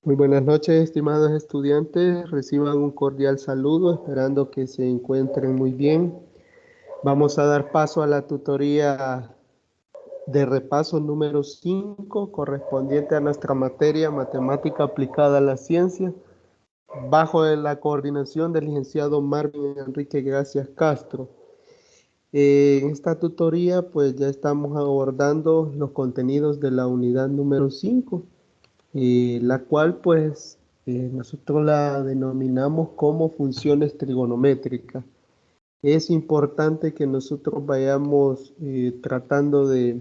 Muy buenas noches, estimados estudiantes. Reciban un cordial saludo, esperando que se encuentren muy bien. Vamos a dar paso a la tutoría de repaso número 5, correspondiente a nuestra materia Matemática aplicada a la ciencia, bajo la coordinación del licenciado Marvin Enrique Gracias Castro. En esta tutoría, pues ya estamos abordando los contenidos de la unidad número 5, la cual pues nosotros la denominamos como funciones trigonométricas. Es importante que nosotros vayamos tratando de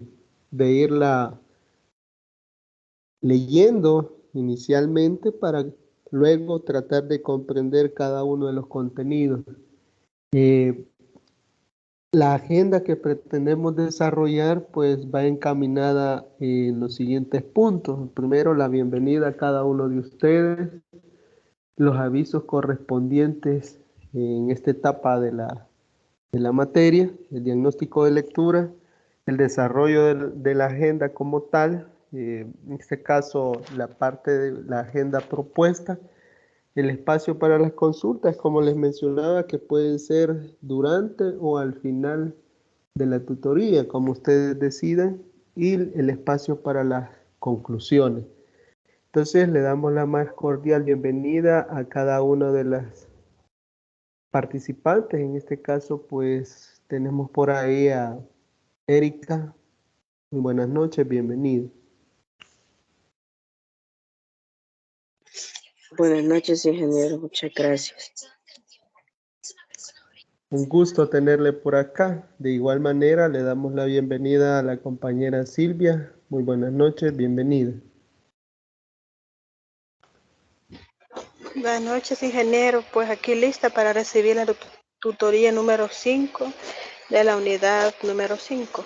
irla leyendo inicialmente para luego tratar de comprender cada uno de los contenidos. Eh, la agenda que pretendemos desarrollar pues va encaminada en los siguientes puntos. Primero, la bienvenida a cada uno de ustedes, los avisos correspondientes en esta etapa de la materia, el diagnóstico de lectura, el desarrollo de la agenda como tal, en este caso la parte de la agenda propuesta, el espacio para las consultas, como les mencionaba, que pueden ser durante o al final de la tutoría, como ustedes decidan, y el espacio para las conclusiones. Entonces le damos la más cordial bienvenida a cada una de las participantes. En este caso, pues tenemos por ahí a Erika. Muy buenas noches, bienvenida. Buenas noches, ingeniero. Muchas gracias. Un gusto tenerle por acá. De igual manera, le damos la bienvenida a la compañera Silvia. Muy buenas noches, bienvenida. Buenas noches, ingeniero. Pues aquí lista para recibir la tutoría número 5 de la unidad número 5.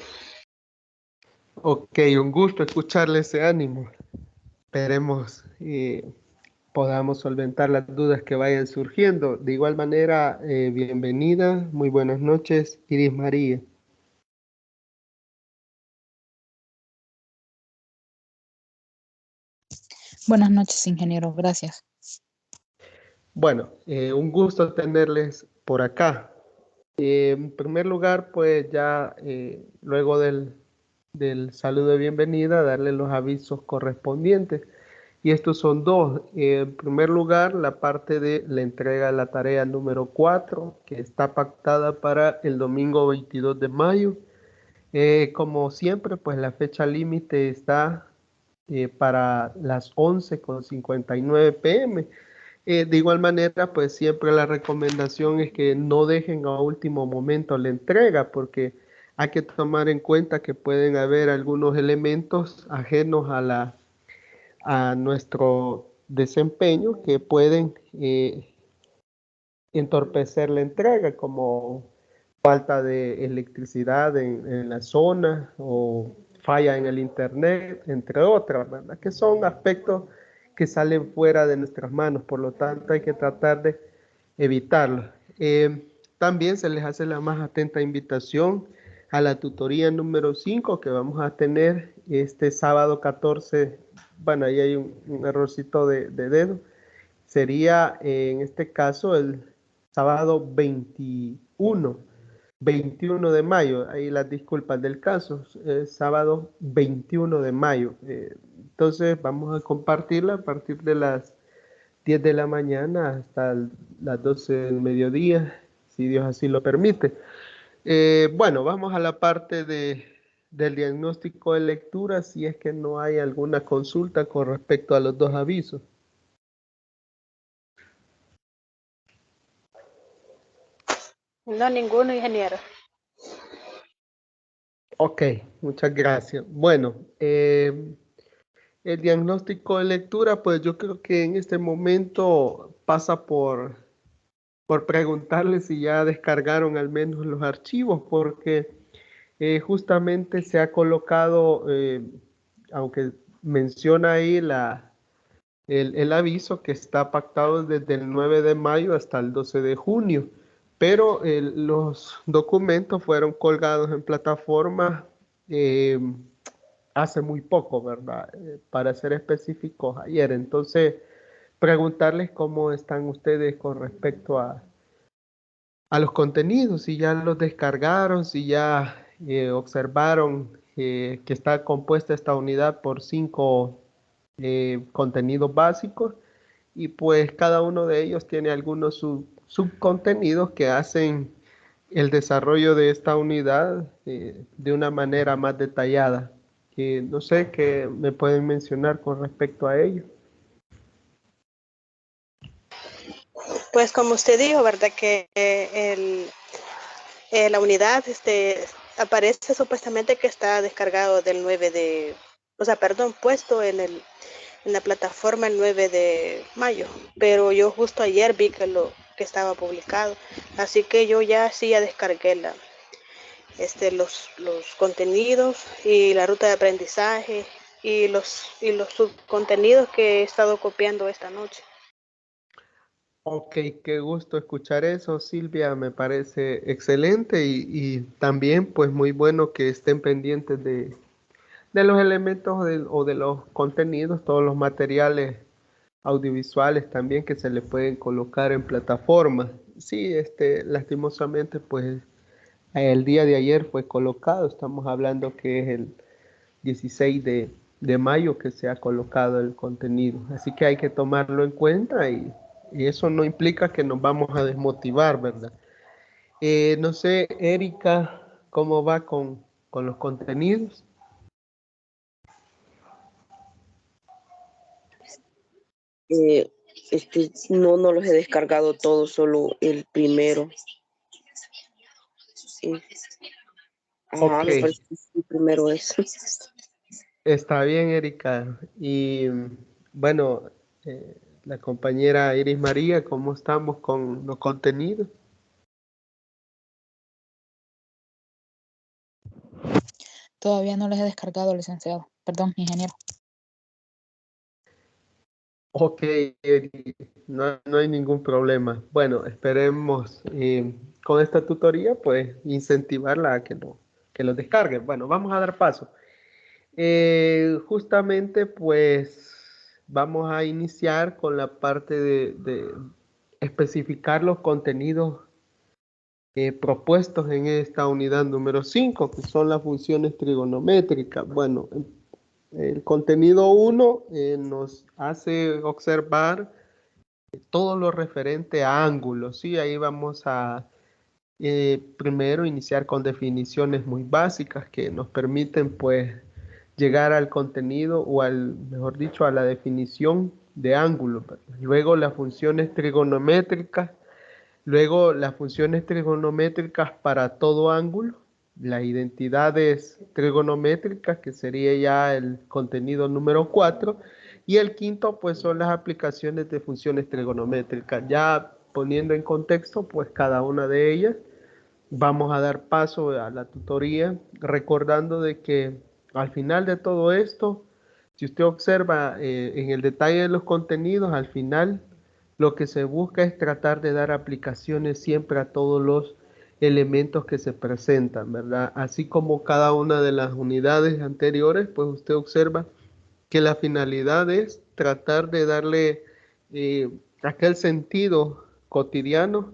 Ok, un gusto escucharle ese ánimo. Esperemos podamos solventar las dudas que vayan surgiendo. De igual manera, bienvenida, muy buenas noches, Iris María. Buenas noches, ingeniero. Gracias. Bueno, un gusto tenerles por acá. En primer lugar, pues ya luego del saludo de bienvenida, darle los avisos correspondientes. Y estos son dos. En primer lugar, la parte de la entrega de la tarea número 4, que está pactada para el domingo 22 de mayo. Como siempre, pues la fecha límite está para las 11:59 p.m. De igual manera, pues siempre la recomendación es que no dejen a último momento la entrega, porque hay que tomar en cuenta que pueden haber algunos elementos ajenos a nuestro desempeño que pueden entorpecer la entrega, como falta de electricidad en la zona o falla en el internet, entre otras, ¿verdad? Que son aspectos que salen fuera de nuestras manos, por lo tanto hay que tratar de evitarlos. También se les hace la más atenta invitación a la tutoría número 5 que vamos a tener este sábado 14. Bueno, ahí hay un errorcito de dedo. Sería en este caso el sábado 21 de mayo. Ahí las disculpas del caso, sábado 21 de mayo. Entonces vamos a compartirla a partir de las 10 de la mañana hasta las 12 del mediodía, si Dios así lo permite. Bueno, vamos a la parte del diagnóstico de lectura, si es que no hay alguna consulta con respecto a los dos avisos. No, ninguno, ingeniero. Ok, muchas gracias. Bueno, el diagnóstico de lectura, pues yo creo que en este momento pasa por preguntarles si ya descargaron al menos los archivos, porque justamente se ha colocado, aunque menciona ahí el aviso que está pactado desde el 9 de mayo hasta el 12 de junio, pero los documentos fueron colgados en plataformas hace muy poco, ¿verdad? Para ser específicos, ayer. Entonces, preguntarles cómo están ustedes con respecto a los contenidos, si ya los descargaron, si ya observaron que está compuesta esta unidad por 5 contenidos básicos y pues cada uno de ellos tiene algunos subcontenidos que hacen el desarrollo de esta unidad de una manera más detallada. No sé qué me pueden mencionar con respecto a ello. Pues como usted dijo, ¿verdad? Que la unidad aparece supuestamente que está descargado del 9 de, o sea, perdón, puesto en la plataforma el 9 de mayo, pero yo justo ayer vi que estaba publicado, así que yo ya descargué los contenidos y la ruta de aprendizaje y los subcontenidos que he estado copiando esta noche. Ok, qué gusto escuchar eso, Silvia, me parece excelente y también pues muy bueno que estén pendientes de los elementos o de los contenidos, todos los materiales audiovisuales también que se le pueden colocar en plataformas. Sí, lastimosamente pues el día de ayer fue colocado, estamos hablando que es el 16 de mayo que se ha colocado el contenido. Así que hay que tomarlo en cuenta y eso no implica que nos vamos a desmotivar, ¿verdad? No sé, Erika, ¿cómo va con los contenidos? Eh, no los he descargado todos, solo el primero. Sí. Ajá, Ok, me parece que el primero es. está bien, Erika. Y bueno, la compañera Iris María, ¿cómo estamos con los contenidos? Todavía no les he descargado, licenciado. Perdón, ingeniero. Ok, no hay ningún problema. Bueno, esperemos con esta tutoría, pues, incentivarla a que lo descargue. Bueno, vamos a dar paso. Justamente, pues, vamos a iniciar con la parte de especificar los contenidos propuestos en esta unidad número 5, que son las funciones trigonométricas. Bueno, el contenido 1 nos hace observar todo lo referente a ángulos, ¿sí? Ahí vamos a primero iniciar con definiciones muy básicas que nos permiten pues llegar al contenido o mejor dicho, a la definición de ángulo. Luego las funciones trigonométricas, luego las funciones trigonométricas para todo ángulo, las identidades trigonométricas, que sería ya el contenido número 4, y el quinto, pues son las aplicaciones de funciones trigonométricas. Ya poniendo en contexto, pues cada una de ellas, vamos a dar paso a la tutoría, recordando de que al final de todo esto, si usted observa en el detalle de los contenidos, al final lo que se busca es tratar de dar aplicaciones siempre a todos los elementos que se presentan, ¿verdad? Así como cada una de las unidades anteriores, pues usted observa que la finalidad es tratar de darle aquel sentido cotidiano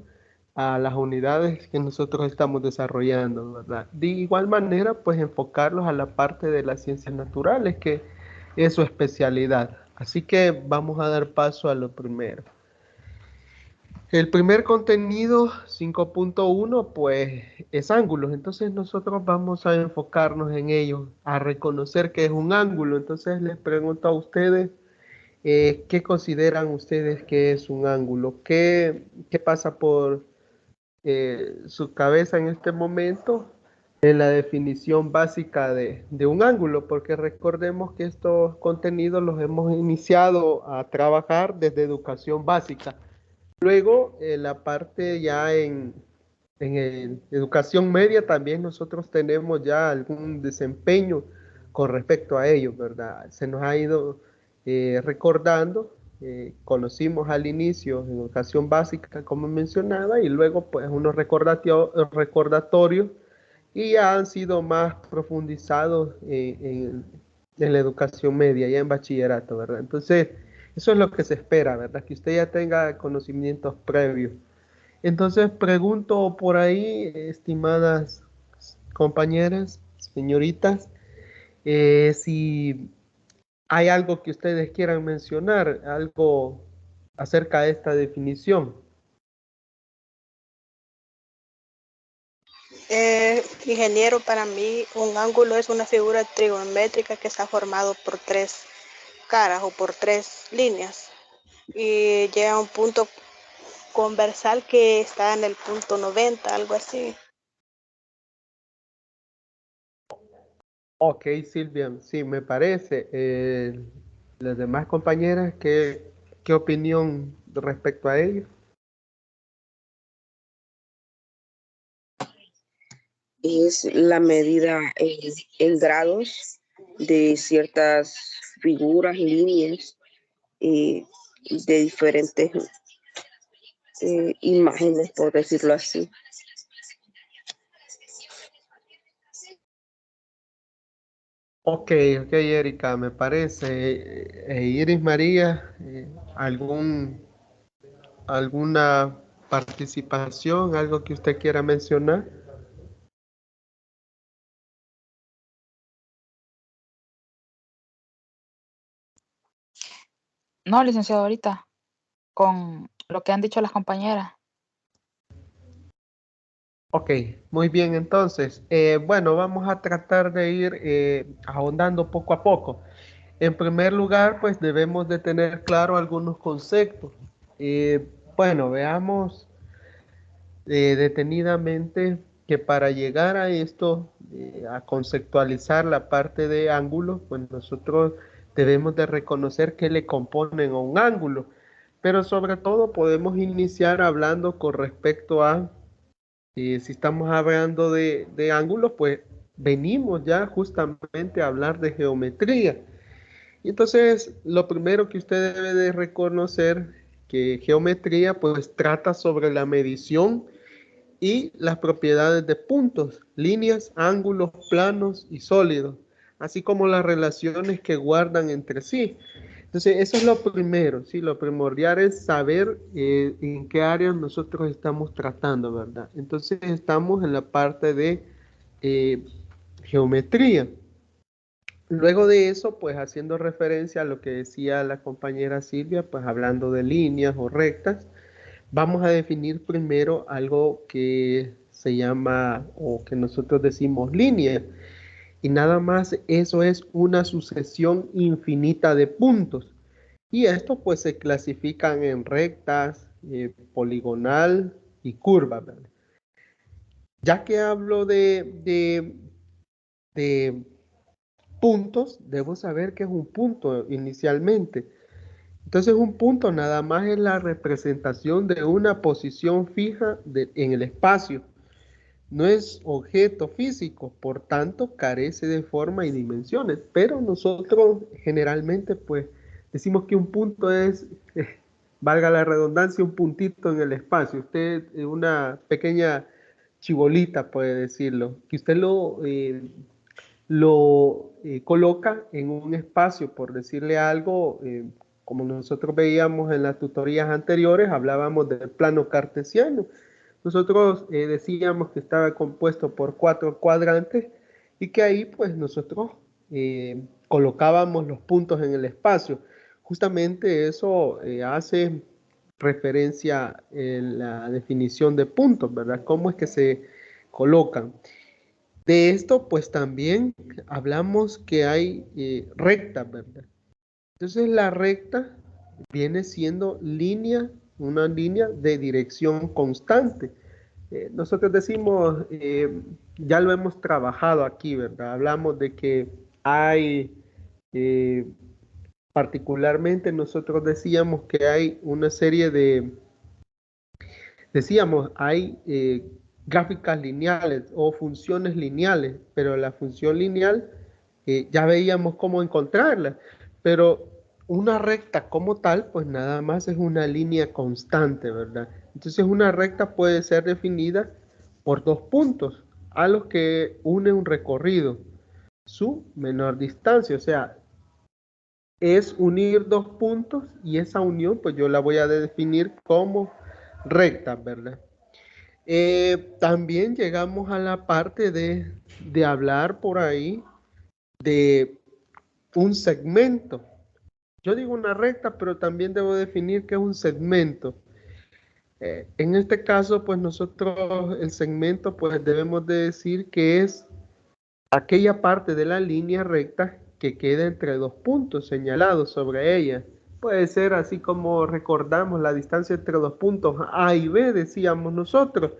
a las unidades que nosotros estamos desarrollando, ¿verdad? De igual manera, pues enfocarlos a la parte de las ciencias naturales, que es su especialidad. Así que vamos a dar paso a lo primero. El primer contenido 5.1 pues es ángulos, entonces nosotros vamos a enfocarnos en ello, a reconocer que es un ángulo. Entonces les pregunto a ustedes, ¿qué consideran ustedes que es un ángulo? ¿Qué pasa por su cabeza en este momento en la definición básica de un ángulo? Porque recordemos que estos contenidos los hemos iniciado a trabajar desde educación básica. Luego, la parte ya en educación media también nosotros tenemos ya algún desempeño con respecto a ello, ¿verdad? Se nos ha ido recordando, conocimos al inicio en educación básica, como mencionaba, y luego pues unos recordatorios y ya han sido más profundizados en la educación media, ya en bachillerato, ¿verdad? Entonces, eso es lo que se espera, ¿verdad? Que usted ya tenga conocimientos previos. Entonces, pregunto por ahí, estimadas compañeras, señoritas, si hay algo que ustedes quieran mencionar, algo acerca de esta definición. Ingeniero, para mí un ángulo es una figura trigonométrica que está formado por tres caras o por tres líneas y llega a un punto conversal que está en el punto 90, algo así. Ok, Silvia, sí, me parece. Las demás compañeras, ¿qué opinión respecto a ello? Es la medida en grados de ciertas figuras, líneas, de diferentes imágenes, por decirlo así. Ok, Erika, me parece. Iris María, ¿alguna participación, algo que usted quiera mencionar? No, licenciado, ahorita, con lo que han dicho las compañeras. Ok, muy bien, entonces, bueno, vamos a tratar de ir ahondando poco a poco. En primer lugar, pues debemos de tener claro algunos conceptos. Bueno, veamos detenidamente que para llegar a esto, a conceptualizar la parte de ángulos, pues nosotros debemos de reconocer qué le componen a un ángulo. Pero sobre todo podemos iniciar hablando con respecto a si estamos hablando de ángulos, pues venimos ya justamente a hablar de geometría. Y entonces, lo primero que usted debe de reconocer que geometría pues trata sobre la medición y las propiedades de puntos, líneas, ángulos, planos y sólidos, así como las relaciones que guardan entre sí. Entonces, eso es lo primero, ¿sí? Lo primordial es saber en qué áreas nosotros estamos tratando, ¿verdad? Entonces, estamos en la parte de eh, geometría. Luego de eso, pues haciendo referencia a lo que decía la compañera Silvia, pues hablando de líneas o rectas, vamos a definir primero algo que se llama o que nosotros decimos línea. Y nada más eso es una sucesión infinita de puntos. Y esto pues se clasifican en rectas, poligonal y curva, ¿verdad? Ya que hablo de puntos, debo saber qué es un punto inicialmente. Entonces un punto nada más es la representación de una posición fija en el espacio. No es objeto físico, por tanto carece de forma y dimensiones. Pero nosotros generalmente pues decimos que un punto es, valga la redundancia, un puntito en el espacio. Usted, una pequeña chibolita puede decirlo, que usted lo coloca en un espacio, por decirle algo, como nosotros veíamos en las tutorías anteriores, hablábamos del plano cartesiano. Nosotros decíamos que estaba compuesto por 4 cuadrantes y que ahí pues nosotros colocábamos los puntos en el espacio. Justamente eso hace referencia en la definición de puntos, ¿verdad? ¿Cómo es que se colocan? De esto, pues también hablamos que hay rectas, ¿verdad? Entonces la recta viene siendo una línea de dirección constante. Nosotros decimos, ya lo hemos trabajado aquí, ¿verdad? Hablamos de que hay, eh, particularmente nosotros decíamos que hay una serie decíamos, hay gráficas lineales o funciones lineales, pero la función lineal ya veíamos cómo encontrarla, pero una recta como tal, pues nada más es una línea constante, ¿verdad? Entonces una recta puede ser definida por dos puntos a los que une un recorrido. su menor distancia. O sea, es unir dos puntos y esa unión pues yo la voy a definir como recta, ¿verdad? También llegamos a la parte de hablar por ahí de un segmento. Yo digo una recta, pero también debo definir qué es un segmento. En este caso, pues nosotros el segmento, pues debemos de decir que es aquella parte de la línea recta que queda entre dos puntos señalados sobre ella. Puede ser así como recordamos la distancia entre dos puntos A y B, decíamos nosotros.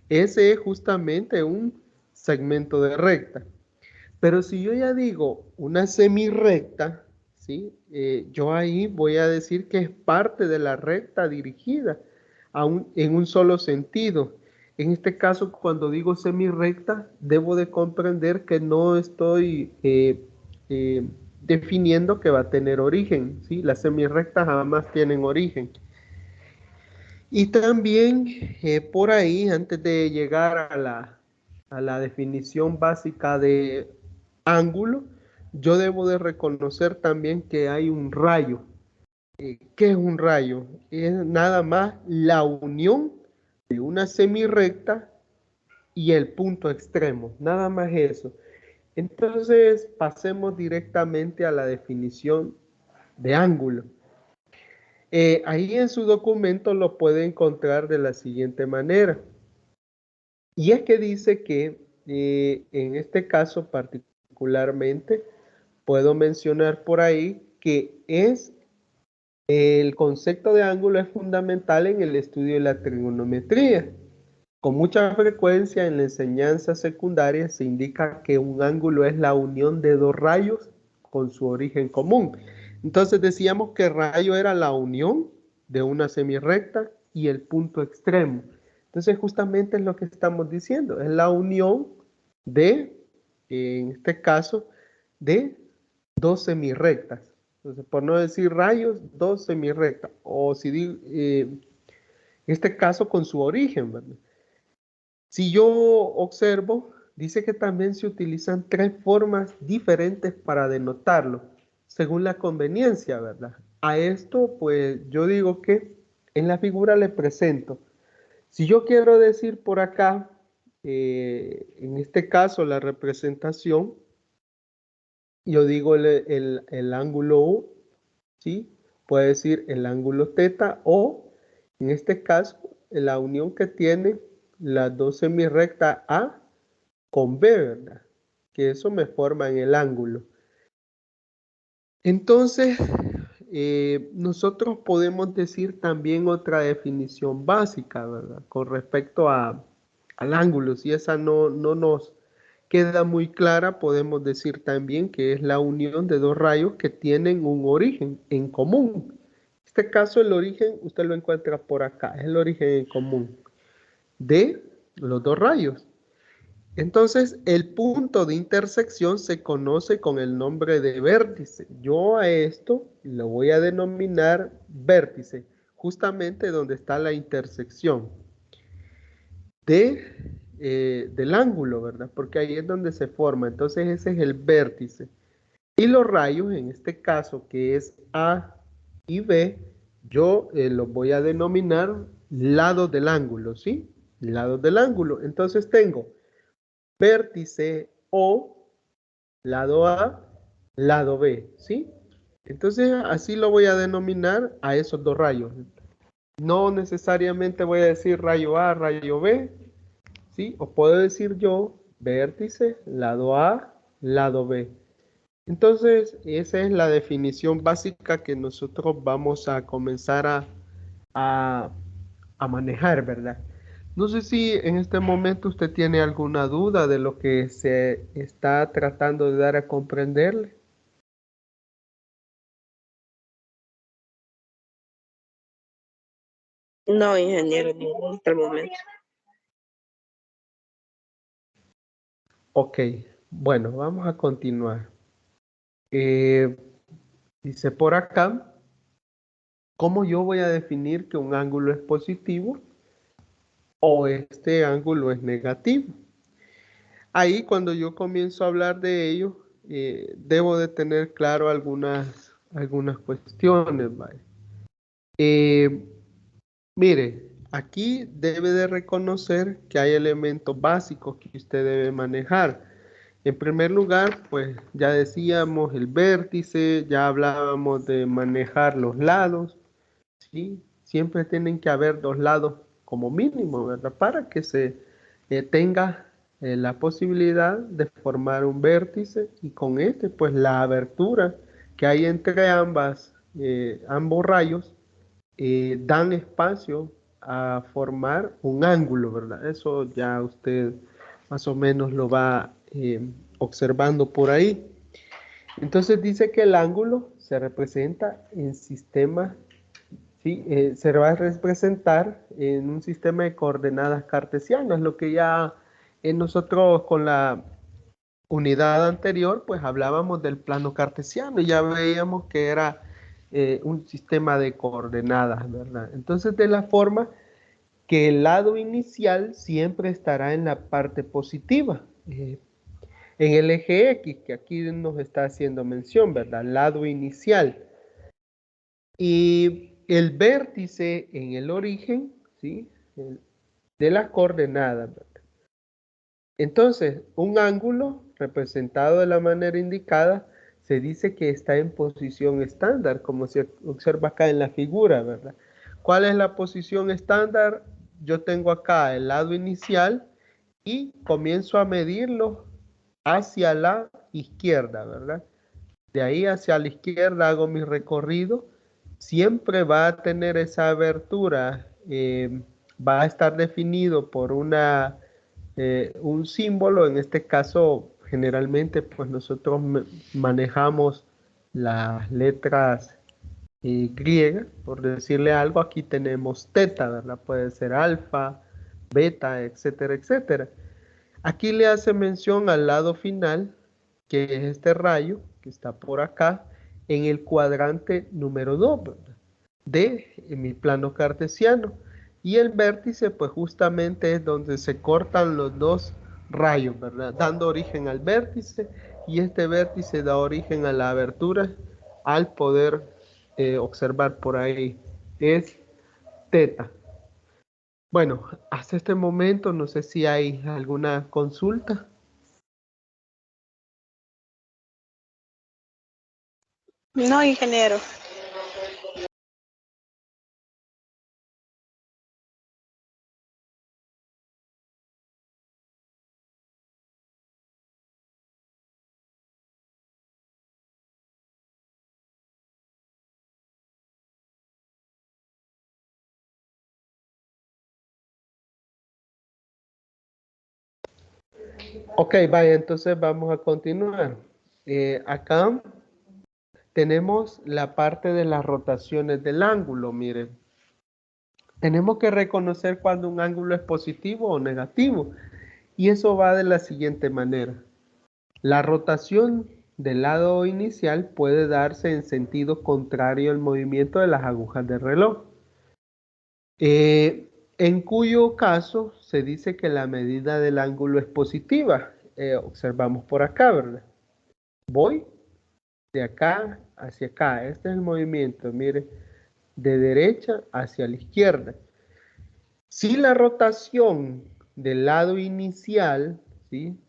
Ese es justamente un segmento de recta. Pero si yo ya digo una semirrecta, ¿sí? Yo ahí voy a decir que es parte de la recta dirigida en un solo sentido. En este caso, cuando digo semirrecta, debo de comprender que no estoy definiendo que va a tener origen, ¿sí? Las semirrectas jamás tienen origen. Y también por ahí, antes de llegar a la definición básica de ángulo, yo debo de reconocer también que hay un rayo. ¿Qué es un rayo? Es nada más la unión de una semirrecta y el punto extremo, nada más eso. Entonces, pasemos directamente a la definición de ángulo. Ahí en su documento lo puede encontrar de la siguiente manera. Y es que dice que en este caso particularmente, puedo mencionar por ahí que el concepto de ángulo es fundamental en el estudio de la trigonometría. Con mucha frecuencia en la enseñanza secundaria se indica que un ángulo es la unión de dos rayos con su origen común. Entonces decíamos que rayo era la unión de una semirrecta y el punto extremo. Entonces justamente es lo que estamos diciendo, es la unión de, en este caso, de dos semirrectas. Entonces, por no decir rayos, dos semirrectas. O si digo, en este caso con su origen, ¿verdad? Si yo observo, dice que también se utilizan tres formas diferentes para denotarlo, según la conveniencia, ¿verdad? A esto, pues yo digo que en la figura le presento. Si yo quiero decir por acá, en este caso la representación, yo digo el ángulo U, ¿sí? Puede decir el ángulo θ o, en este caso, la unión que tiene las dos semirrectas A con B, ¿verdad? Que eso me forma en el ángulo. Entonces, nosotros podemos decir también otra definición básica, ¿verdad? Con respecto al ángulo. Si esa no nos queda muy clara, podemos decir también que es la unión de dos rayos que tienen un origen en común. En este caso, el origen, usted lo encuentra por acá, es el origen en común de los dos rayos. Entonces, el punto de intersección se conoce con el nombre de vértice. Yo a esto lo voy a denominar vértice, justamente donde está la intersección del ángulo, ¿verdad? Porque ahí es donde se forma. Entonces, ese es el vértice. Y los rayos, en este caso, que es A y B, yo los voy a denominar lados del ángulo, ¿sí? Lados del ángulo. Entonces, tengo vértice O, lado A, lado B, ¿sí? Entonces, así lo voy a denominar a esos dos rayos. No necesariamente voy a decir rayo A, rayo B, ¿sí? O puedo decir yo vértice, lado A, lado B. Entonces, esa es la definición básica que nosotros vamos a comenzar a manejar, ¿verdad? No sé si en este momento usted tiene alguna duda de lo que se está tratando de dar a comprenderle. No, ingeniero, no, hasta el momento. Ok, bueno, vamos a continuar. Dice por acá, ¿cómo yo voy a definir que un ángulo es positivo o este ángulo es negativo? Ahí cuando yo comienzo a hablar de ello, debo de tener claro algunas cuestiones, ¿vale? Mire, aquí debe de reconocer que hay elementos básicos que usted debe manejar. En primer lugar, pues ya decíamos el vértice, ya hablábamos de manejar los lados, ¿sí? Siempre tienen que haber dos lados como mínimo, ¿verdad? Para que se tenga la posibilidad de formar un vértice y con este, pues la abertura que hay entre ambos rayos dan espacio a formar un ángulo, ¿verdad? Eso ya usted más o menos lo va observando por ahí. Entonces dice que el ángulo se representa en sistema, ¿sí? Se va a representar en un sistema de coordenadas cartesianas, lo que ya nosotros con la unidad anterior, pues hablábamos del plano cartesiano y ya veíamos que era un sistema de coordenadas, ¿verdad? Entonces, de la forma que el lado inicial siempre estará en la parte positiva, en el eje X, que aquí nos está haciendo mención, ¿verdad? Lado inicial. Y el vértice en el origen, ¿sí? De las coordenadas, ¿verdad? Entonces, un ángulo representado de la manera indicada se dice que está en posición estándar, como se observa acá en la figura, ¿verdad? ¿Cuál es la posición estándar? Yo tengo acá el lado inicial y comienzo a medirlo hacia la izquierda, ¿verdad? De ahí hacia la izquierda hago mi recorrido. Siempre va a tener esa abertura, va a estar definido por un símbolo. En este caso, generalmente, pues nosotros manejamos las letras griegas, por decirle algo. Aquí tenemos teta, ¿verdad? Puede ser alfa, beta, etcétera, etcétera. Aquí le hace mención al lado final, que es este rayo que está por acá, en el cuadrante número 2, ¿verdad? En mi plano cartesiano. Y el vértice, pues justamente es donde se cortan los dos rayos, ¿verdad? Dando origen al vértice, y este vértice da origen a la abertura, al poder observar por ahí. Es teta. Bueno, hasta este momento no sé si hay alguna consulta. No, ingeniero. Ok, vaya, entonces vamos a continuar. Acá tenemos la parte de las rotaciones del ángulo, miren. Tenemos que reconocer cuando un ángulo es positivo o negativo. Y eso va de la siguiente manera. La rotación del lado inicial puede darse en sentido contrario al movimiento de las agujas del reloj. En cuyo caso se dice que la medida del ángulo es positiva. Observamos por acá, ¿verdad? Voy de acá hacia acá. Este es el movimiento, mire, de derecha hacia la izquierda. Si la rotación del lado inicial, ¿sí?,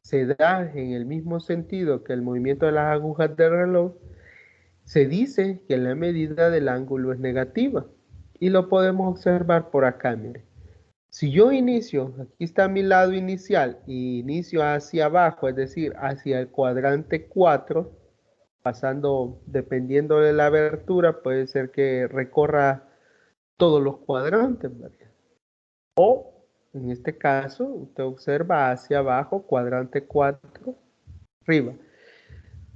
se da en el mismo sentido que el movimiento de las agujas del reloj, se dice que la medida del ángulo es negativa. Y lo podemos observar por acá, mire. Si yo inicio, aquí está mi lado inicial, y inicio hacia abajo, es decir, hacia el cuadrante 4, pasando, dependiendo de la abertura, puede ser que recorra todos los cuadrantes, ¿verdad? O, en este caso, usted observa hacia abajo, cuadrante 4, arriba.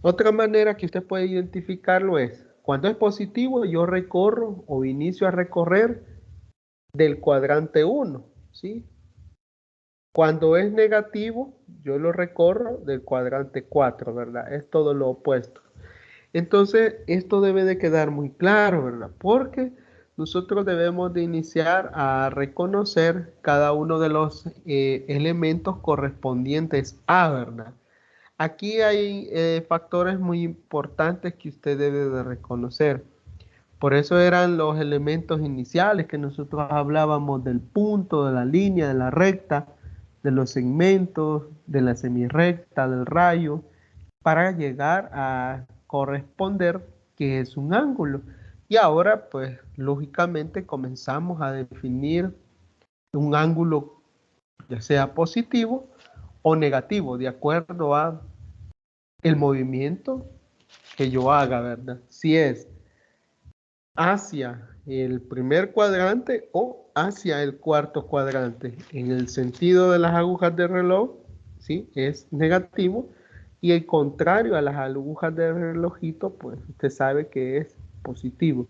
Otra manera que usted puede identificarlo es, cuando es positivo, yo recorro o inicio a recorrer del cuadrante 1, ¿sí? Cuando es negativo, yo lo recorro del cuadrante 4, ¿verdad? Es todo lo opuesto. Entonces, esto debe de quedar muy claro, ¿verdad? Porque nosotros debemos de iniciar a reconocer cada uno de los elementos correspondientes a, ¿verdad? aquí hay factores muy importantes que usted debe de reconocer. Por eso eran los elementos iniciales que nosotros hablábamos del punto, de la línea, de la recta, de los segmentos, de la semirrecta, del rayo, para llegar a corresponder qué es un ángulo. Y ahora, pues, lógicamente comenzamos a definir un ángulo, ya sea positivo o negativo, de acuerdo a el movimiento que yo haga, ¿verdad? Si es hacia el primer cuadrante o hacia el cuarto cuadrante. En el sentido de las agujas de reloj, ¿sí? Es negativo. Y el contrario a las agujas de relojito, pues usted sabe que es positivo.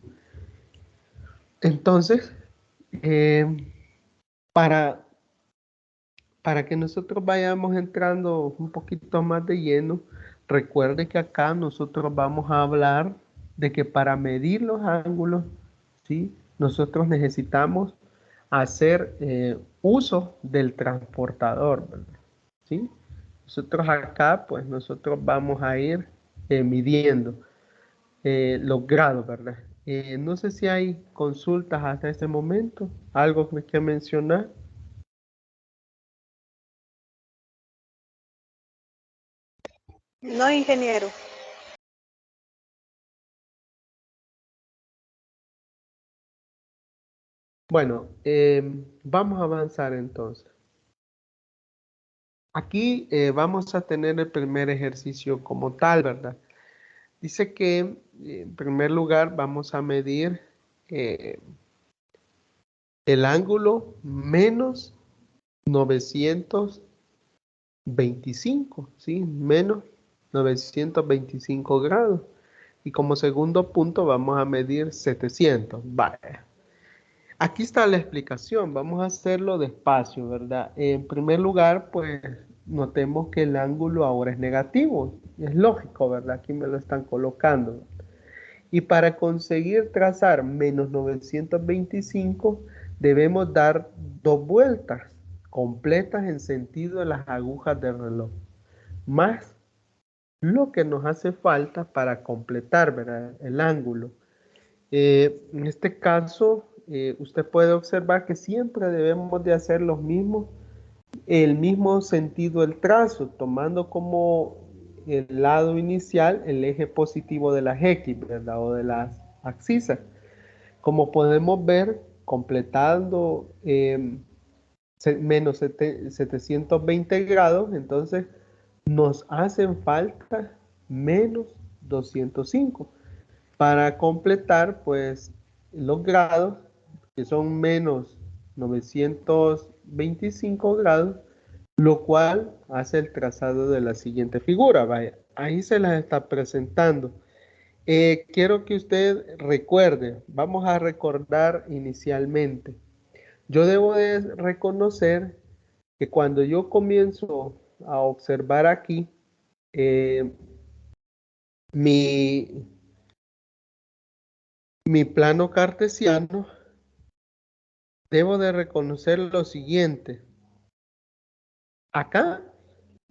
Entonces, para que nosotros vayamos entrando un poquito más de lleno, recuerde que acá nosotros vamos a hablar de que para medir los ángulos, ¿sí? Nosotros necesitamos hacer uso del transportador, ¿verdad? ¿Sí? Nosotros acá, pues nosotros vamos a ir midiendo los grados, ¿verdad? No sé si hay consultas hasta este momento, algo que mencionar. No, ingeniero. Bueno, vamos a avanzar entonces. Aquí vamos a tener el primer ejercicio como tal, ¿verdad? Dice que en primer lugar vamos a medir el ángulo menos 925, ¿sí? Menos 925 grados. Y como segundo punto vamos a medir 700. Vaya. Aquí está la explicación, vamos a hacerlo despacio, ¿verdad? En primer lugar, pues notemos que el ángulo ahora es negativo, es lógico, ¿verdad? Aquí me lo están colocando. Y para conseguir trazar menos 925, debemos dar 2 vueltas completas en sentido de las agujas del reloj, más lo que nos hace falta para completar, ¿verdad? El ángulo. En este caso, usted puede observar que siempre debemos de hacer el mismo sentido del trazo, tomando como el lado inicial el eje positivo de las X, ¿verdad? O de las axisas. Como podemos ver, completando menos 720 grados, entonces nos hacen falta menos 205 para completar, pues, los grados, que son menos 925 grados, lo cual hace el trazado de la siguiente figura. Vaya, ahí se las está presentando. Quiero que usted recuerde, vamos a recordar inicialmente. Yo debo de reconocer que cuando yo comienzo a observar aquí, mi, mi plano cartesiano, debo de reconocer lo siguiente. Acá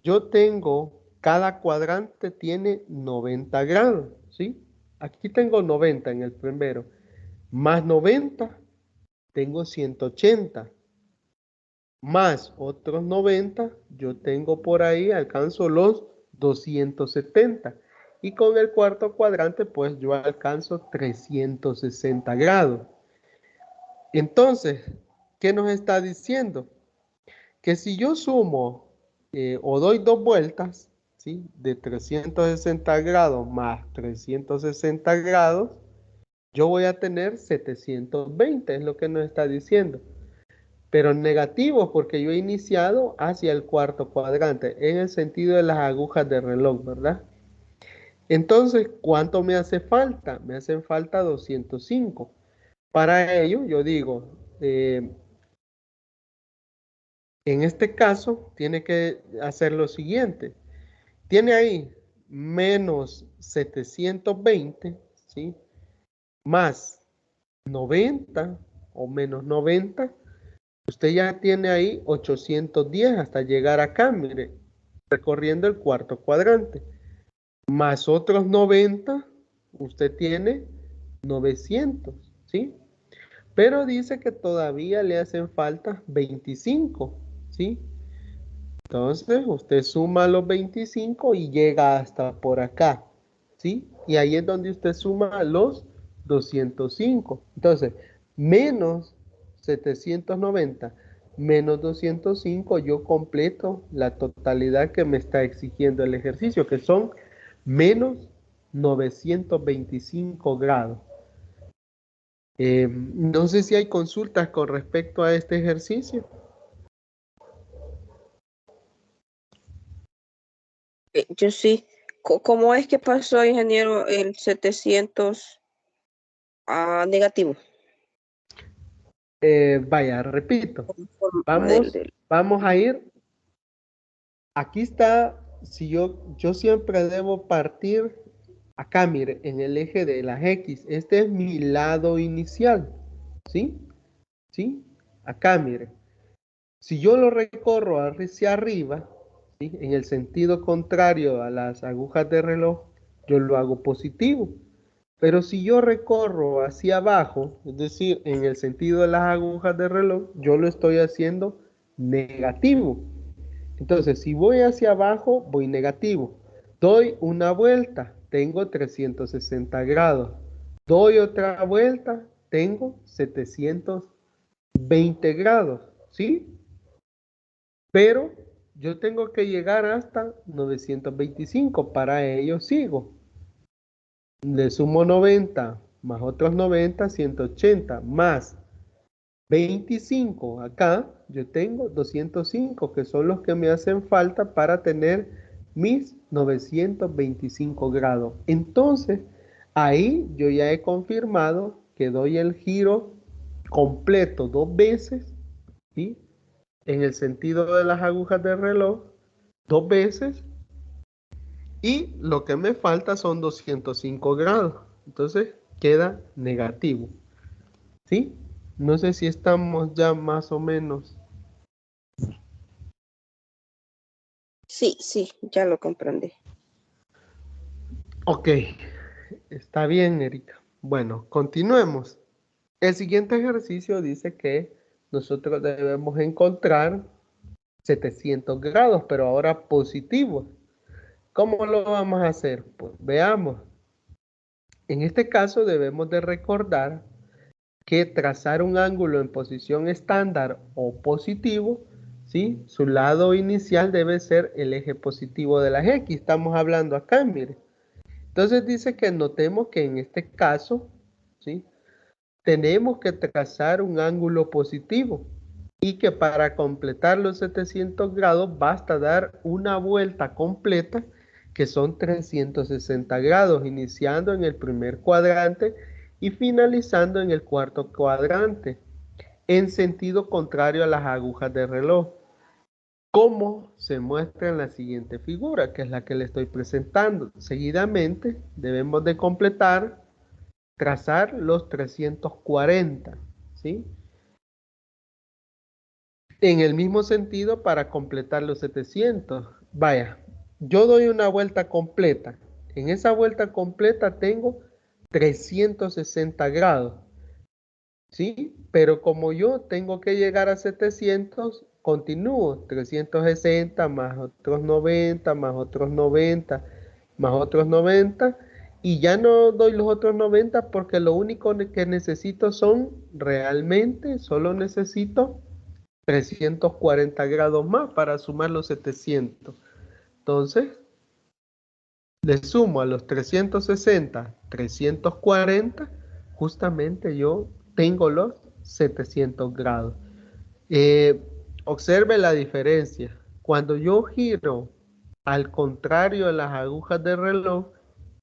yo tengo, cada cuadrante tiene 90 grados, ¿sí? Aquí tengo 90 en el primero, más 90, tengo 180, más otros 90, yo tengo por ahí, alcanzo los 270. Y con el cuarto cuadrante, pues yo alcanzo 360 grados. Entonces, ¿qué nos está diciendo? Que si yo sumo o doy 2 vueltas, ¿sí? De 360 grados más 360 grados, yo voy a tener 720, es lo que nos está diciendo. Pero negativo porque yo he iniciado hacia el cuarto cuadrante, en el sentido de las agujas de reloj, ¿verdad? Entonces, ¿cuánto me hace falta? Me hacen falta 205. Para ello, yo digo, en este caso, tiene que hacer lo siguiente. Tiene ahí menos 720, ¿sí? Más 90 o menos 90. Usted ya tiene ahí 810 hasta llegar acá, mire. recorriendo el cuarto cuadrante. Más otros 90, usted tiene 900, ¿sí? Pero dice que todavía le hacen falta 25, ¿sí? Entonces, usted suma los 25 y llega hasta por acá, ¿sí? Y ahí es donde usted suma los 205. Entonces, menos 790 menos 205, yo completo la totalidad que me está exigiendo el ejercicio, que son menos 925 grados. No sé si hay consultas con respecto a este ejercicio. Yo sí. ¿Cómo es que pasó, ingeniero, el 700 a negativo? Vaya, repito. Forma Vamos a ir. Aquí está, si yo siempre debo partir acá, mire, en el eje de las X. Este es mi lado inicial, ¿sí? ¿Sí? Acá, mire. Si yo lo recorro hacia arriba, ¿sí? En el sentido contrario a las agujas de reloj, yo lo hago positivo. Pero si yo recorro hacia abajo, es decir, en el sentido de las agujas de reloj, yo lo estoy haciendo negativo. Entonces, si voy hacia abajo, voy negativo. Doy una vuelta, tengo 360 grados. Doy otra vuelta, tengo 720 grados, ¿sí? Pero yo tengo que llegar hasta 925, para ello sigo. Le sumo 90, más otros 90, 180, más 25, acá yo tengo 205, que son los que me hacen falta para tener mis 925 grados. Entonces, ahí yo ya he confirmado que doy el giro completo 2 veces, ¿sí? En el sentido de las agujas del reloj, 2 veces, y lo que me falta son 205 grados. Entonces, queda negativo, ¿sí? No sé si estamos ya más o menos. Sí, ya lo comprendí. Ok, está bien, Erika. Bueno, continuemos. El siguiente ejercicio dice que nosotros debemos encontrar 700 grados, pero ahora positivos. ¿Cómo lo vamos a hacer? Pues veamos. En este caso debemos de recordar que trazar un ángulo en posición estándar o positivo, ¿sí? Su lado inicial debe ser el eje positivo de las X. Estamos hablando acá, mire. Entonces dice que notemos que en este caso, ¿sí? Tenemos que trazar un ángulo positivo y que para completar los 700 grados basta dar una vuelta completa, que son 360 grados, iniciando en el primer cuadrante y finalizando en el cuarto cuadrante, en sentido contrario a las agujas de reloj, como se muestra en la siguiente figura, que es la que le estoy presentando. Seguidamente debemos de completar, trazar los 340, ¿sí? En el mismo sentido para completar los 700. Vaya, yo doy una vuelta completa. En esa vuelta completa tengo 360 grados, ¿sí? Pero como yo tengo que llegar a 700, continúo. 360 más otros 90, más otros 90, más otros 90. Y ya no doy los otros 90 porque lo único que necesito son realmente, solo necesito 340 grados más para sumar los 700. Entonces, le sumo a los 360, 340, justamente yo tengo los 700 grados. Observe la diferencia. Cuando yo giro al contrario de las agujas del reloj,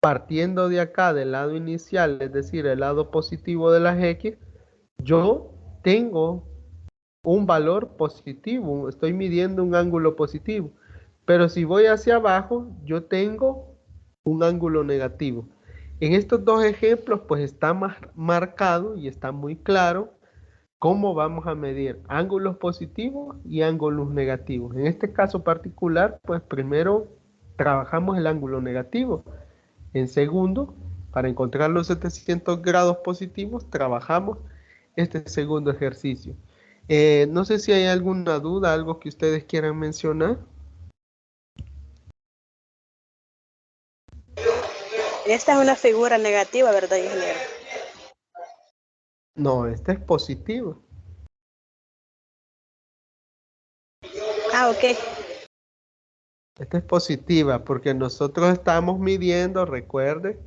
partiendo de acá del lado inicial, es decir, el lado positivo de las X, yo tengo un valor positivo, estoy midiendo un ángulo positivo. Pero si voy hacia abajo, yo tengo un ángulo negativo. En estos dos ejemplos, pues está más marcado y está muy claro ¿Cómo vamos a medir ángulos positivos y ángulos negativos? En este caso particular, pues primero trabajamos el ángulo negativo. En segundo, para encontrar los 700 grados positivos, trabajamos este segundo ejercicio. No sé si hay alguna duda, algo que ustedes quieran mencionar. Esta es una figura negativa, ¿verdad, ingeniero? No, esta es positiva. Ah, ok. Esta es positiva porque nosotros estamos midiendo, recuerde,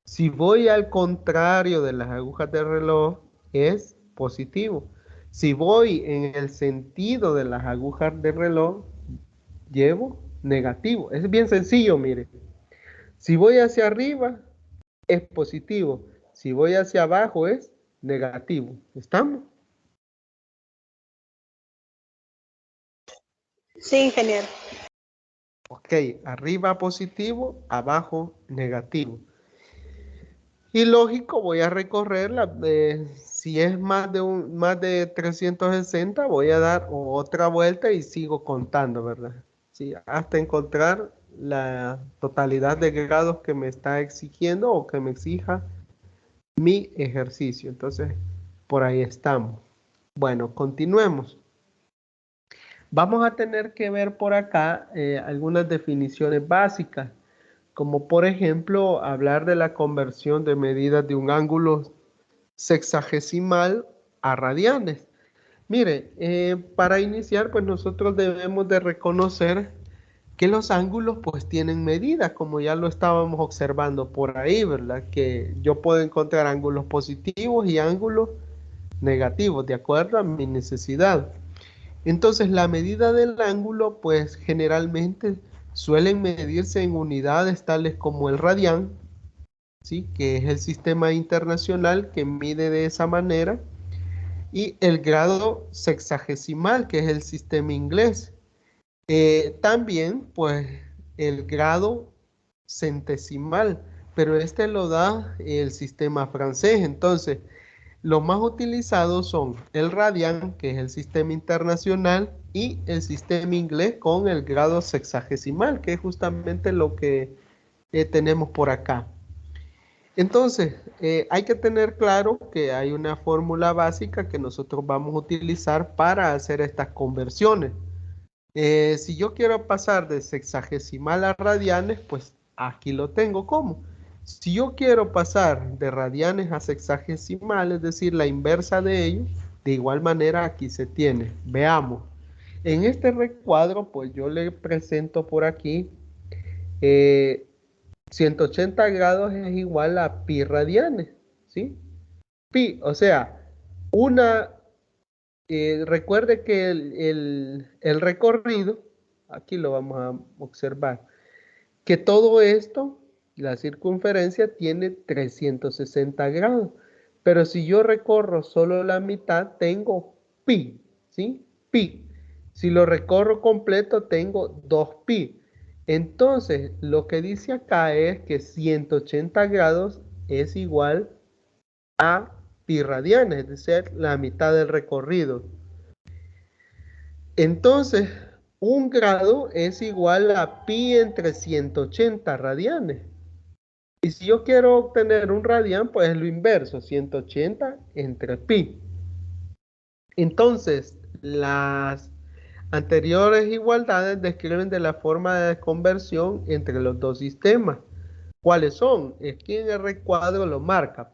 si voy al contrario de las agujas del reloj, es positivo. Si voy en el sentido de las agujas del reloj, llevo negativo. Es bien sencillo, mire. Si voy hacia arriba, es positivo. Si voy hacia abajo, es negativo. ¿Estamos? Sí, ingeniero. Ok, arriba positivo, abajo negativo. Y lógico, voy a recorrer si es más de 360, voy a dar otra vuelta y sigo contando, ¿verdad? Sí, hasta encontrar la totalidad de grados que me está exigiendo o que me exija mi ejercicio. Entonces, por ahí estamos. Bueno, continuemos. Vamos a tener que ver por acá algunas definiciones básicas, como por ejemplo hablar de la conversión de medidas de un ángulo sexagesimal a radianes. Mire, para iniciar, pues nosotros debemos de reconocer que los ángulos pues tienen medidas, como ya lo estábamos observando por ahí, ¿verdad? Que yo puedo encontrar ángulos positivos y ángulos negativos, de acuerdo a mi necesidad. Entonces, la medida del ángulo, pues generalmente suelen medirse en unidades tales como el radián, ¿sí? Que es el sistema internacional que mide de esa manera, y el grado sexagesimal, que es el sistema inglés. También, pues, el grado centesimal, pero este lo da el sistema francés. Entonces, los más utilizados son el radián, que es el sistema internacional, y el sistema inglés con el grado sexagesimal, que es justamente lo que tenemos por acá. Entonces, hay que tener claro que hay una fórmula básica que nosotros vamos a utilizar para hacer estas conversiones. Si yo quiero pasar de sexagesimal a radianes, pues aquí lo tengo. ¿Cómo? Si yo quiero pasar de radianes a sexagesimal, es decir, la inversa de ello, de igual manera aquí se tiene. Veamos. En este recuadro, pues yo le presento por aquí 180 grados es igual a pi radianes, ¿sí? Pi, o sea, una, recuerde que el recorrido, aquí lo vamos a observar, que todo esto, la circunferencia tiene 360 grados, pero si yo recorro solo la mitad, tengo pi, ¿sí? Pi. Si lo recorro completo, tengo 2pi. Entonces, lo que dice acá es que 180 grados es igual a pi radianes, es decir, la mitad del recorrido. Entonces, un grado es igual a pi entre 180 radianes. Y si yo quiero obtener un radián, pues es lo inverso, 180 entre pi. Entonces, las anteriores igualdades describen de la forma de conversión entre los dos sistemas. ¿Cuáles son? Aquí en el recuadro lo marca.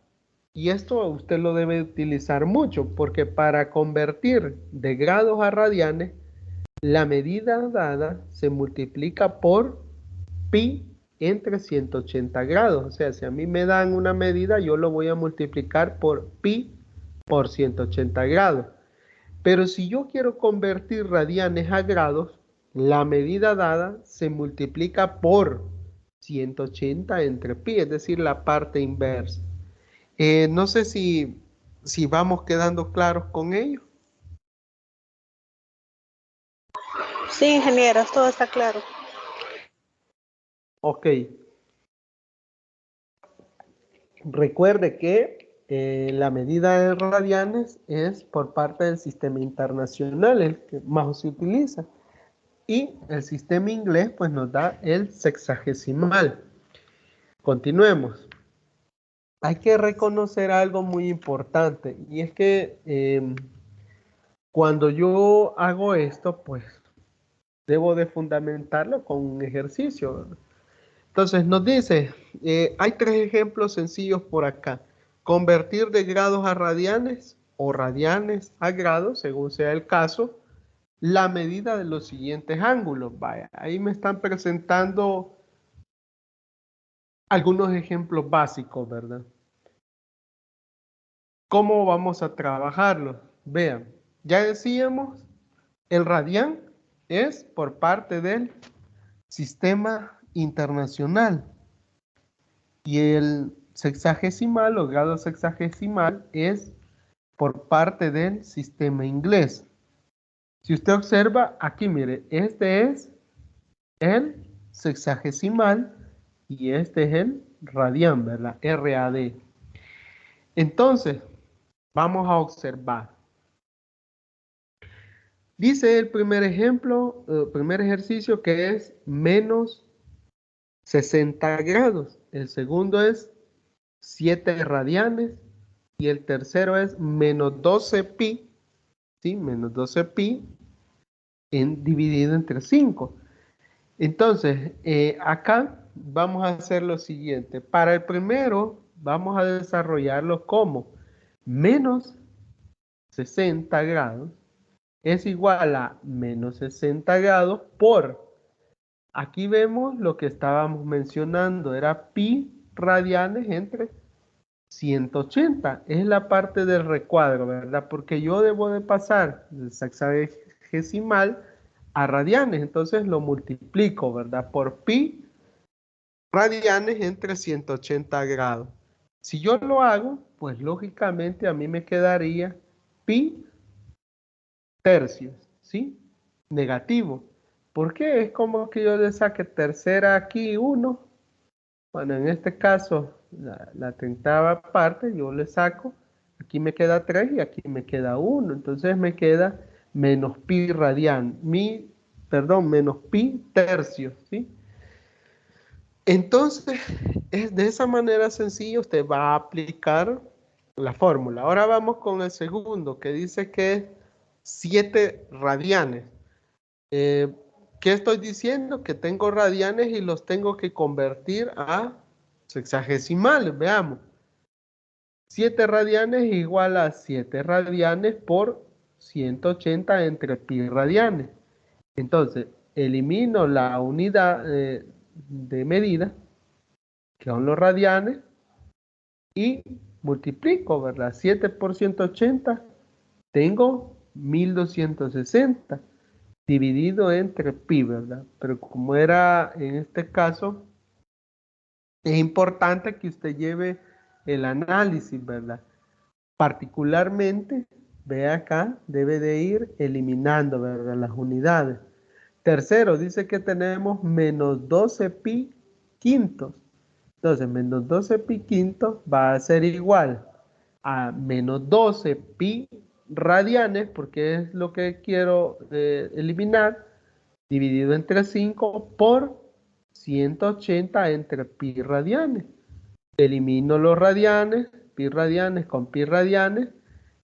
Y esto usted lo debe utilizar mucho, porque para convertir de grados a radianes, la medida dada se multiplica por pi entre 180 grados. O sea, si a mí me dan una medida, yo lo voy a multiplicar por pi por 180 grados. Pero si yo quiero convertir radianes a grados, la medida dada se multiplica por 180 entre pi, es decir, la parte inversa. No sé si vamos quedando claros con ello. Sí, ingeniero, todo está claro. Ok. Recuerde que la medida de radianes es por parte del sistema internacional, el que más se utiliza. Y el sistema inglés pues nos da el sexagesimal. Continuemos. Hay que reconocer algo muy importante y es que cuando yo hago esto pues debo de fundamentarlo con un ejercicio, ¿verdad? Entonces nos dice, hay 3 ejemplos sencillos por acá. Convertir de grados a radianes o radianes a grados, según sea el caso, la medida de los siguientes ángulos. Vaya, ahí me están presentando algunos ejemplos básicos, ¿verdad? ¿Cómo vamos a trabajarlos? Vean, ya decíamos, el radián es por parte del sistema internacional y el sexagesimal o grado sexagesimal es por parte del sistema inglés. Si usted observa aquí, mire, este es el sexagesimal y este es el radián, ¿verdad? RAD. Entonces, vamos a observar. Dice el primer ejemplo, primer ejercicio que es menos 60 grados. El segundo es 7 radianes. Y el tercero es menos 12 pi, ¿sí? Menos 12 pi dividido entre 5. Entonces, acá vamos a hacer lo siguiente. Para el primero, vamos a desarrollarlo como menos 60 grados es igual a menos 60 grados por, aquí vemos lo que estábamos mencionando, era pi radianes entre 180, es la parte del recuadro, ¿verdad? Porque yo debo de pasar del sexagesimal a radianes, entonces lo multiplico, ¿verdad? Por pi radianes entre 180 grados. Si yo lo hago, pues lógicamente a mí me quedaría pi tercios, ¿sí? Negativo. ¿Por qué? Es como que yo le saque tercera aquí 1. Bueno, en este caso, la trintava parte, yo le saco, aquí me queda 3 y aquí me queda 1. Entonces me queda menos pi radian, menos pi tercios, ¿sí? Entonces, es de esa manera sencilla usted va a aplicar la fórmula. Ahora vamos con el segundo, que dice que es 7 radianes. ¿Qué estoy diciendo? Que tengo radianes y los tengo que convertir a sexagesimales. Veamos. 7 radianes igual a 7 radianes por 180 entre pi radianes. Entonces, elimino la unidad de medida, que son los radianes, y multiplico, ¿verdad? 7 por 180, tengo 1260. Dividido entre pi, ¿verdad? Pero como era en este caso, es importante que usted lleve el análisis, ¿verdad? Particularmente, ve acá, debe de ir eliminando, ¿verdad? Las unidades. Tercero, dice que tenemos menos 12 pi quintos. Entonces, menos 12 pi quintos va a ser igual a menos 12 pi radianes, porque es lo que quiero eliminar, dividido entre 5 por 180 entre pi radianes. Elimino los radianes, pi radianes con pi radianes,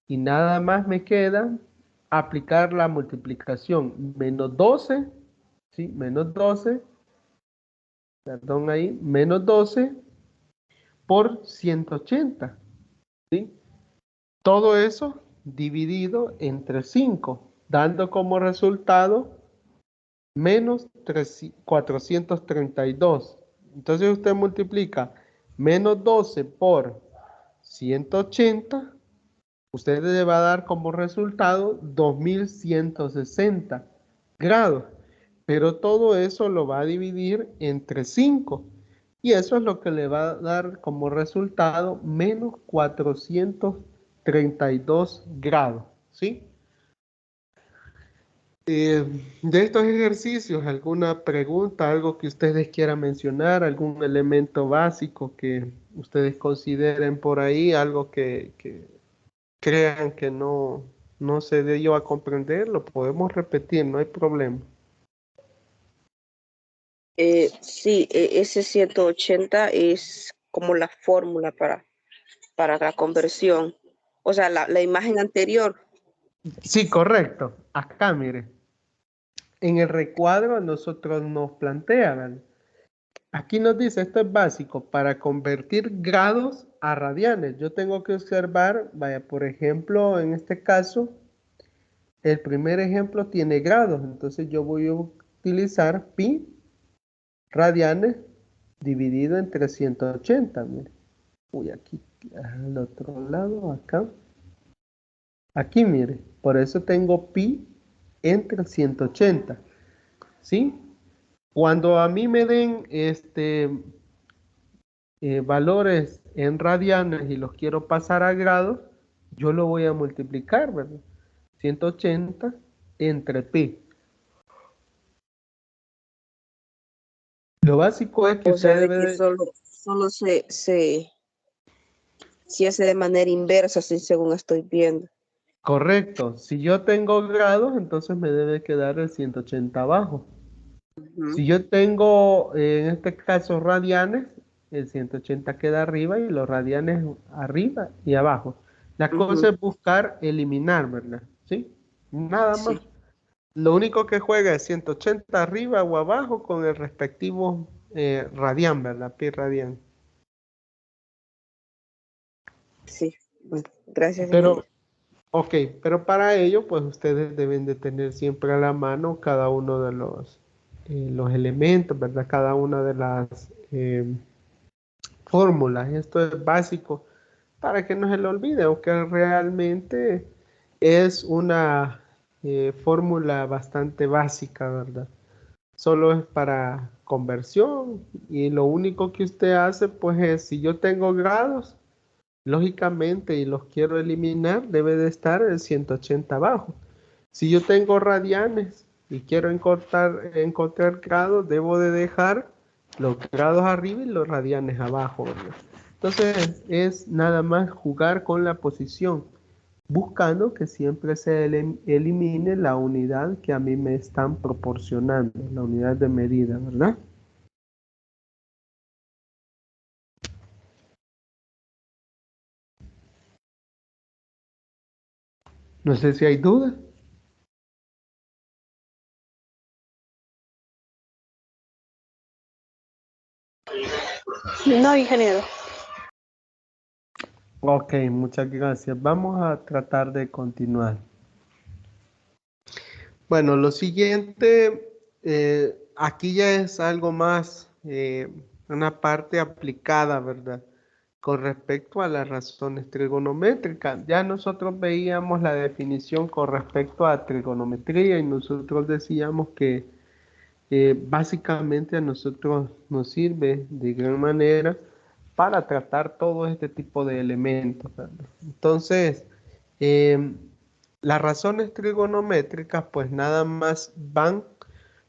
y nada más me queda aplicar la multiplicación. Menos 12, ¿sí? Menos 12, perdón ahí, menos 12 por 180, ¿sí? Todo eso dividido entre 5, dando como resultado menos 432. Entonces usted multiplica menos 12 por 180, usted le va a dar como resultado 2160 grados. Pero todo eso lo va a dividir entre 5. Y eso es lo que le va a dar como resultado menos 432 grados, ¿sí? De estos ejercicios, ¿alguna pregunta, algo que ustedes quieran mencionar, algún elemento básico que ustedes consideren por ahí, algo que crean que no se dio a comprender? Lo podemos repetir, no hay problema. Sí, ese 180 es como la fórmula para la conversión. O sea, la imagen anterior. Sí, correcto. Acá, mire, en el recuadro a nosotros nos plantea, ¿verdad? Aquí nos dice, esto es básico, para convertir grados a radianes. Yo tengo que observar, vaya, por ejemplo, en este caso, el primer ejemplo tiene grados, entonces yo voy a utilizar pi radianes dividido entre 180. Mire. Uy, aquí al otro lado, acá. Aquí, mire, por eso tengo pi entre 180, ¿sí? Cuando a mí me den valores en radianes y los quiero pasar a grados, yo lo voy a multiplicar, ¿verdad? 180 entre pi. Lo básico es que O sea, usted de debe que de... solo se hace de manera inversa, sí, según estoy viendo. Correcto. Si yo tengo grados, entonces me debe quedar el 180 abajo. Ujú, Si yo tengo, en este caso, radianes, el 180 queda arriba y los radianes arriba y abajo. La cosa ujú, es buscar eliminar, ¿verdad? ¿Sí? Nada más. sí, Lo único que juega es 180 arriba o abajo con el respectivo radián, ¿verdad? Pi radián. sí. Bueno, gracias, Pero, ingeniero. ok, pero para ello, pues ustedes deben de tener siempre a la mano cada uno de los elementos, ¿verdad? Cada una de las fórmulas. Esto es básico para que no se le olvide, aunque realmente es una fórmula bastante básica, ¿verdad? Solo es para conversión y lo único que usted hace pues es, si yo tengo grados, lógicamente y los quiero eliminar, debe de estar el 180 abajo. Si yo tengo radianes y quiero encontrar grados, debo de dejar los grados arriba y los radianes abajo, ¿verdad? Entonces es nada más jugar con la posición, buscando que siempre se elimine la unidad que a mí me están proporcionando, la unidad de medida, ¿verdad? No sé si hay dudas. No, ingeniero. Ok, muchas gracias. Vamos a tratar de continuar. Bueno, lo siguiente, aquí ya es algo más, una parte aplicada, ¿verdad? Con respecto a las razones trigonométricas. Ya nosotros veíamos la definición con respecto a trigonometría y nosotros decíamos que básicamente a nosotros nos sirve de gran manera para tratar todo este tipo de elementos, ¿verdad? Entonces, em, las razones trigonométricas pues nada más van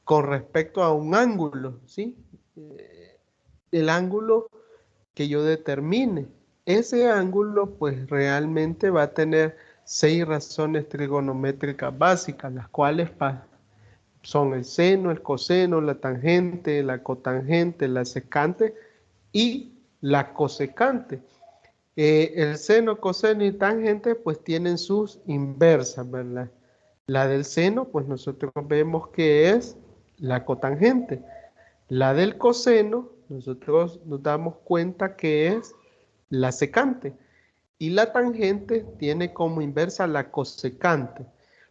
con respecto a un ángulo, ¿sí? El ángulo que yo determine. Ese ángulo pues realmente va a tener 6 razones trigonométricas básicas, las cuales son el seno, el coseno, la tangente, la cotangente, la secante y la cosecante. El seno, coseno y tangente pues tienen sus inversas, ¿verdad? La del seno pues nosotros vemos que es la cotangente. La del coseno nosotros nos damos cuenta que es la secante. Y la tangente tiene como inversa la cosecante.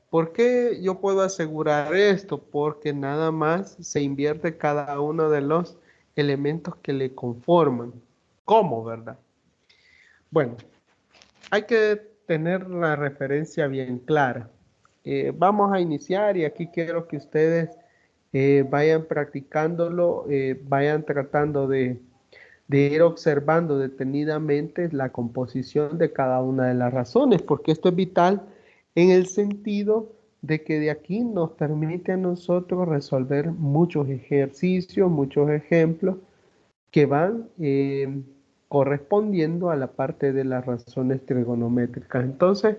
¿Por qué yo puedo asegurar esto? Porque nada más se invierte cada uno de los elementos que le conforman. ¿Cómo, verdad? Bueno, hay que tener la referencia bien clara. Vamos a iniciar y aquí quiero que ustedes vayan practicándolo, vayan tratando de ir observando detenidamente la composición de cada una de las razones, porque esto es vital en el sentido de que de aquí nos permite a nosotros resolver muchos ejercicios, muchos ejemplos que van correspondiendo a la parte de las razones trigonométricas. Entonces,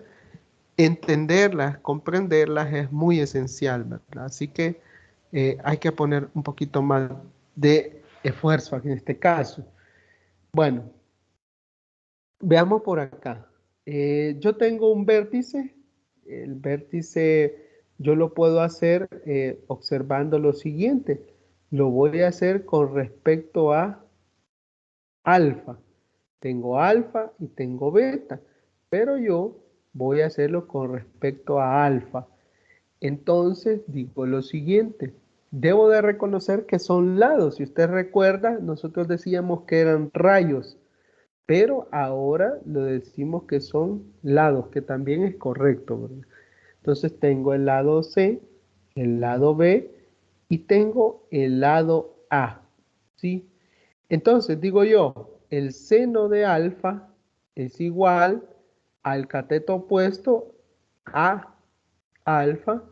entenderlas, comprenderlas es muy esencial, ¿verdad? Así que hay que poner un poquito más de esfuerzo aquí en este caso. Bueno, veamos por acá. Yo tengo un vértice. El vértice yo lo puedo hacer observando lo siguiente. Lo voy a hacer con respecto a alfa. Tengo alfa y tengo beta, pero yo voy a hacerlo con respecto a alfa. Entonces digo lo siguiente. Debo de reconocer que son lados. Si usted recuerda, nosotros decíamos que eran rayos, pero ahora lo decimos que son lados, que también es correcto, ¿verdad? Entonces tengo el lado C, el lado B y tengo el lado A, ¿sí? Entonces digo yo, el seno de alfa es igual al cateto opuesto a alfa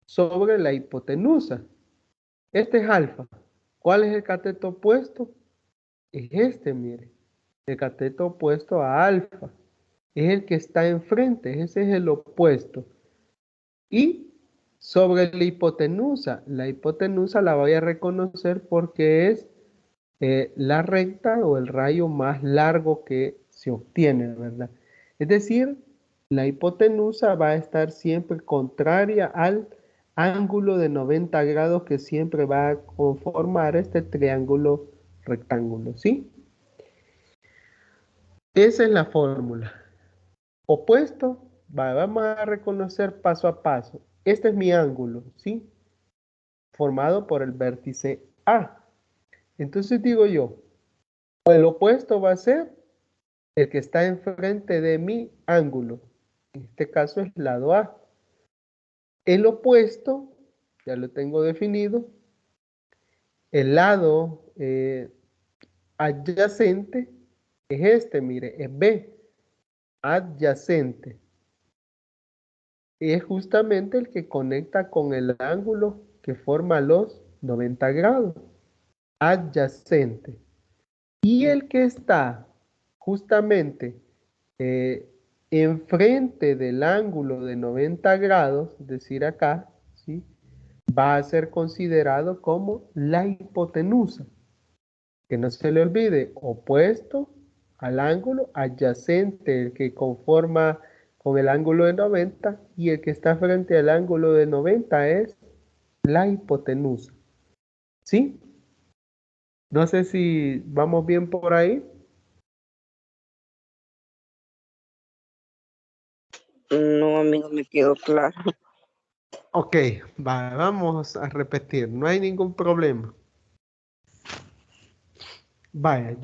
sobre la hipotenusa. Este es alfa. ¿Cuál es el cateto opuesto? Es este, mire. El cateto opuesto a alfa. Es el que está enfrente, ese es el opuesto. Y sobre la hipotenusa la voy a reconocer porque es la recta o el rayo más largo que se obtiene, ¿verdad? Es decir, la hipotenusa va a estar siempre contraria al ángulo de 90 grados que siempre va a conformar este triángulo rectángulo, ¿sí? Esa es la fórmula. Opuesto, vamos a reconocer paso a paso. Este es mi ángulo, ¿sí? Formado por el vértice A. Entonces digo yo, el opuesto va a ser el que está enfrente de mi ángulo. En este caso es lado A. El opuesto, ya lo tengo definido. El lado adyacente es este, mire, es B. Adyacente. Es justamente el que conecta con el ángulo que forma los 90 grados. Adyacente. Y el que está justamente enfrente del ángulo de 90 grados, es decir acá, ¿sí? Va a ser considerado como la hipotenusa. Que no se le olvide, opuesto al ángulo, adyacente, el que conforma con el ángulo de 90, y el que está frente al ángulo de 90 es la hipotenusa. ¿Sí? No sé si vamos bien por ahí. No, amigo, me quedó claro. Ok, vamos a repetir, no hay ningún problema. Vaya,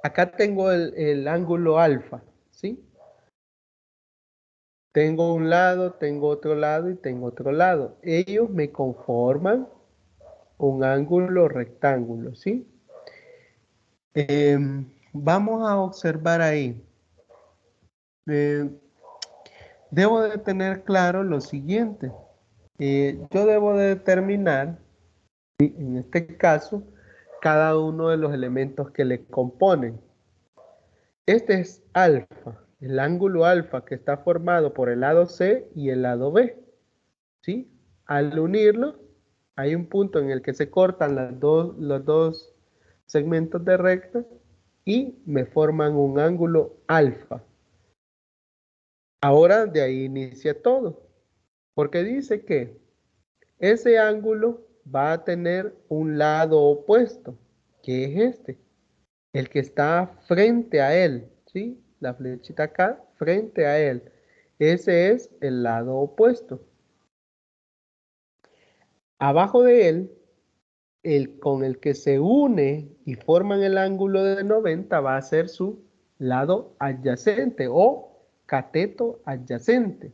acá tengo el ángulo alfa, ¿sí? Tengo un lado, tengo otro lado y tengo otro lado. Ellos me conforman un ángulo rectángulo, ¿sí? Vamos a observar ahí. Debo de tener claro lo siguiente. Yo debo de determinar, ¿sí? En este caso, cada uno de los elementos que le componen. Este es alfa, el ángulo alfa que está formado por el lado C y el lado B, ¿sí? Al unirlo, hay un punto en el que se cortan los dos segmentos de recta y me forman un ángulo alfa. Ahora de ahí inicia todo, porque dice que ese ángulo va a tener un lado opuesto, que es este, el que está frente a él, ¿sí? La flechita acá, frente a él. Ese es el lado opuesto. Abajo de él, el con el que se une y forman el ángulo de 90 va a ser su lado adyacente o cateto adyacente.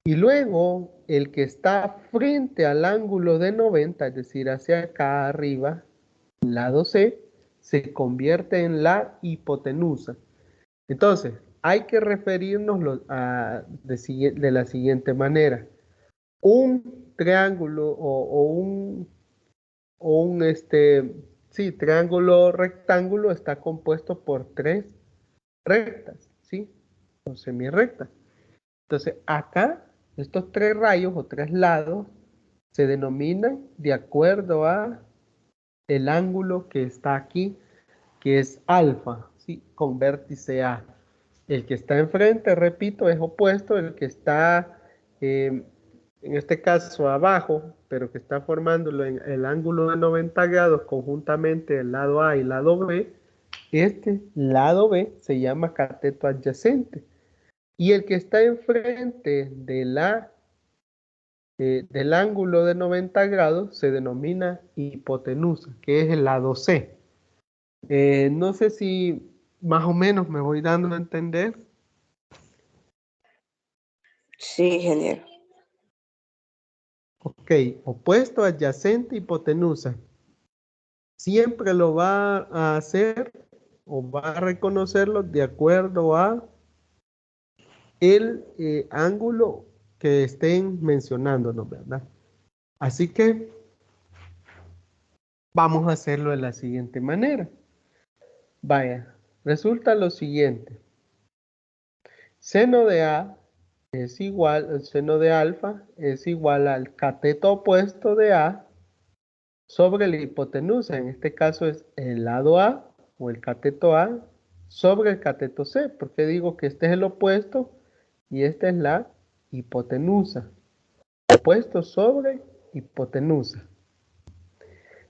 Y luego el que está frente al ángulo de 90, es decir, hacia acá arriba, lado C, se convierte en la hipotenusa. Entonces, hay que referirnos de la siguiente manera. Un triángulo triángulo rectángulo está compuesto por 3 rectas, ¿sí? O semirrectas. Entonces, acá, estos 3 rayos o 3 lados se denominan de acuerdo a el ángulo que está aquí, que es alfa, ¿sí? Con vértice A. El que está enfrente, repito, es opuesto, el que está, en este caso, abajo, pero que está formándolo en el ángulo de 90 grados conjuntamente el lado A y el lado B, este lado B se llama cateto adyacente. Y el que está enfrente del ángulo de 90 grados se denomina hipotenusa, que es el lado C. No sé si más o menos me voy dando a entender. Sí, ingeniero. Ok, opuesto, adyacente, hipotenusa. Siempre lo va a hacer o va a reconocerlo de acuerdo a el ángulo que estén mencionándonos, ¿verdad? Así que vamos a hacerlo de la siguiente manera. Vaya, resulta lo siguiente. Seno de A es igual, el seno de alfa es igual al cateto opuesto de A sobre la hipotenusa. En este caso es el lado A o el cateto A sobre el cateto C. Porque digo que este es el opuesto y esta es la hipotenusa. Opuesto sobre hipotenusa.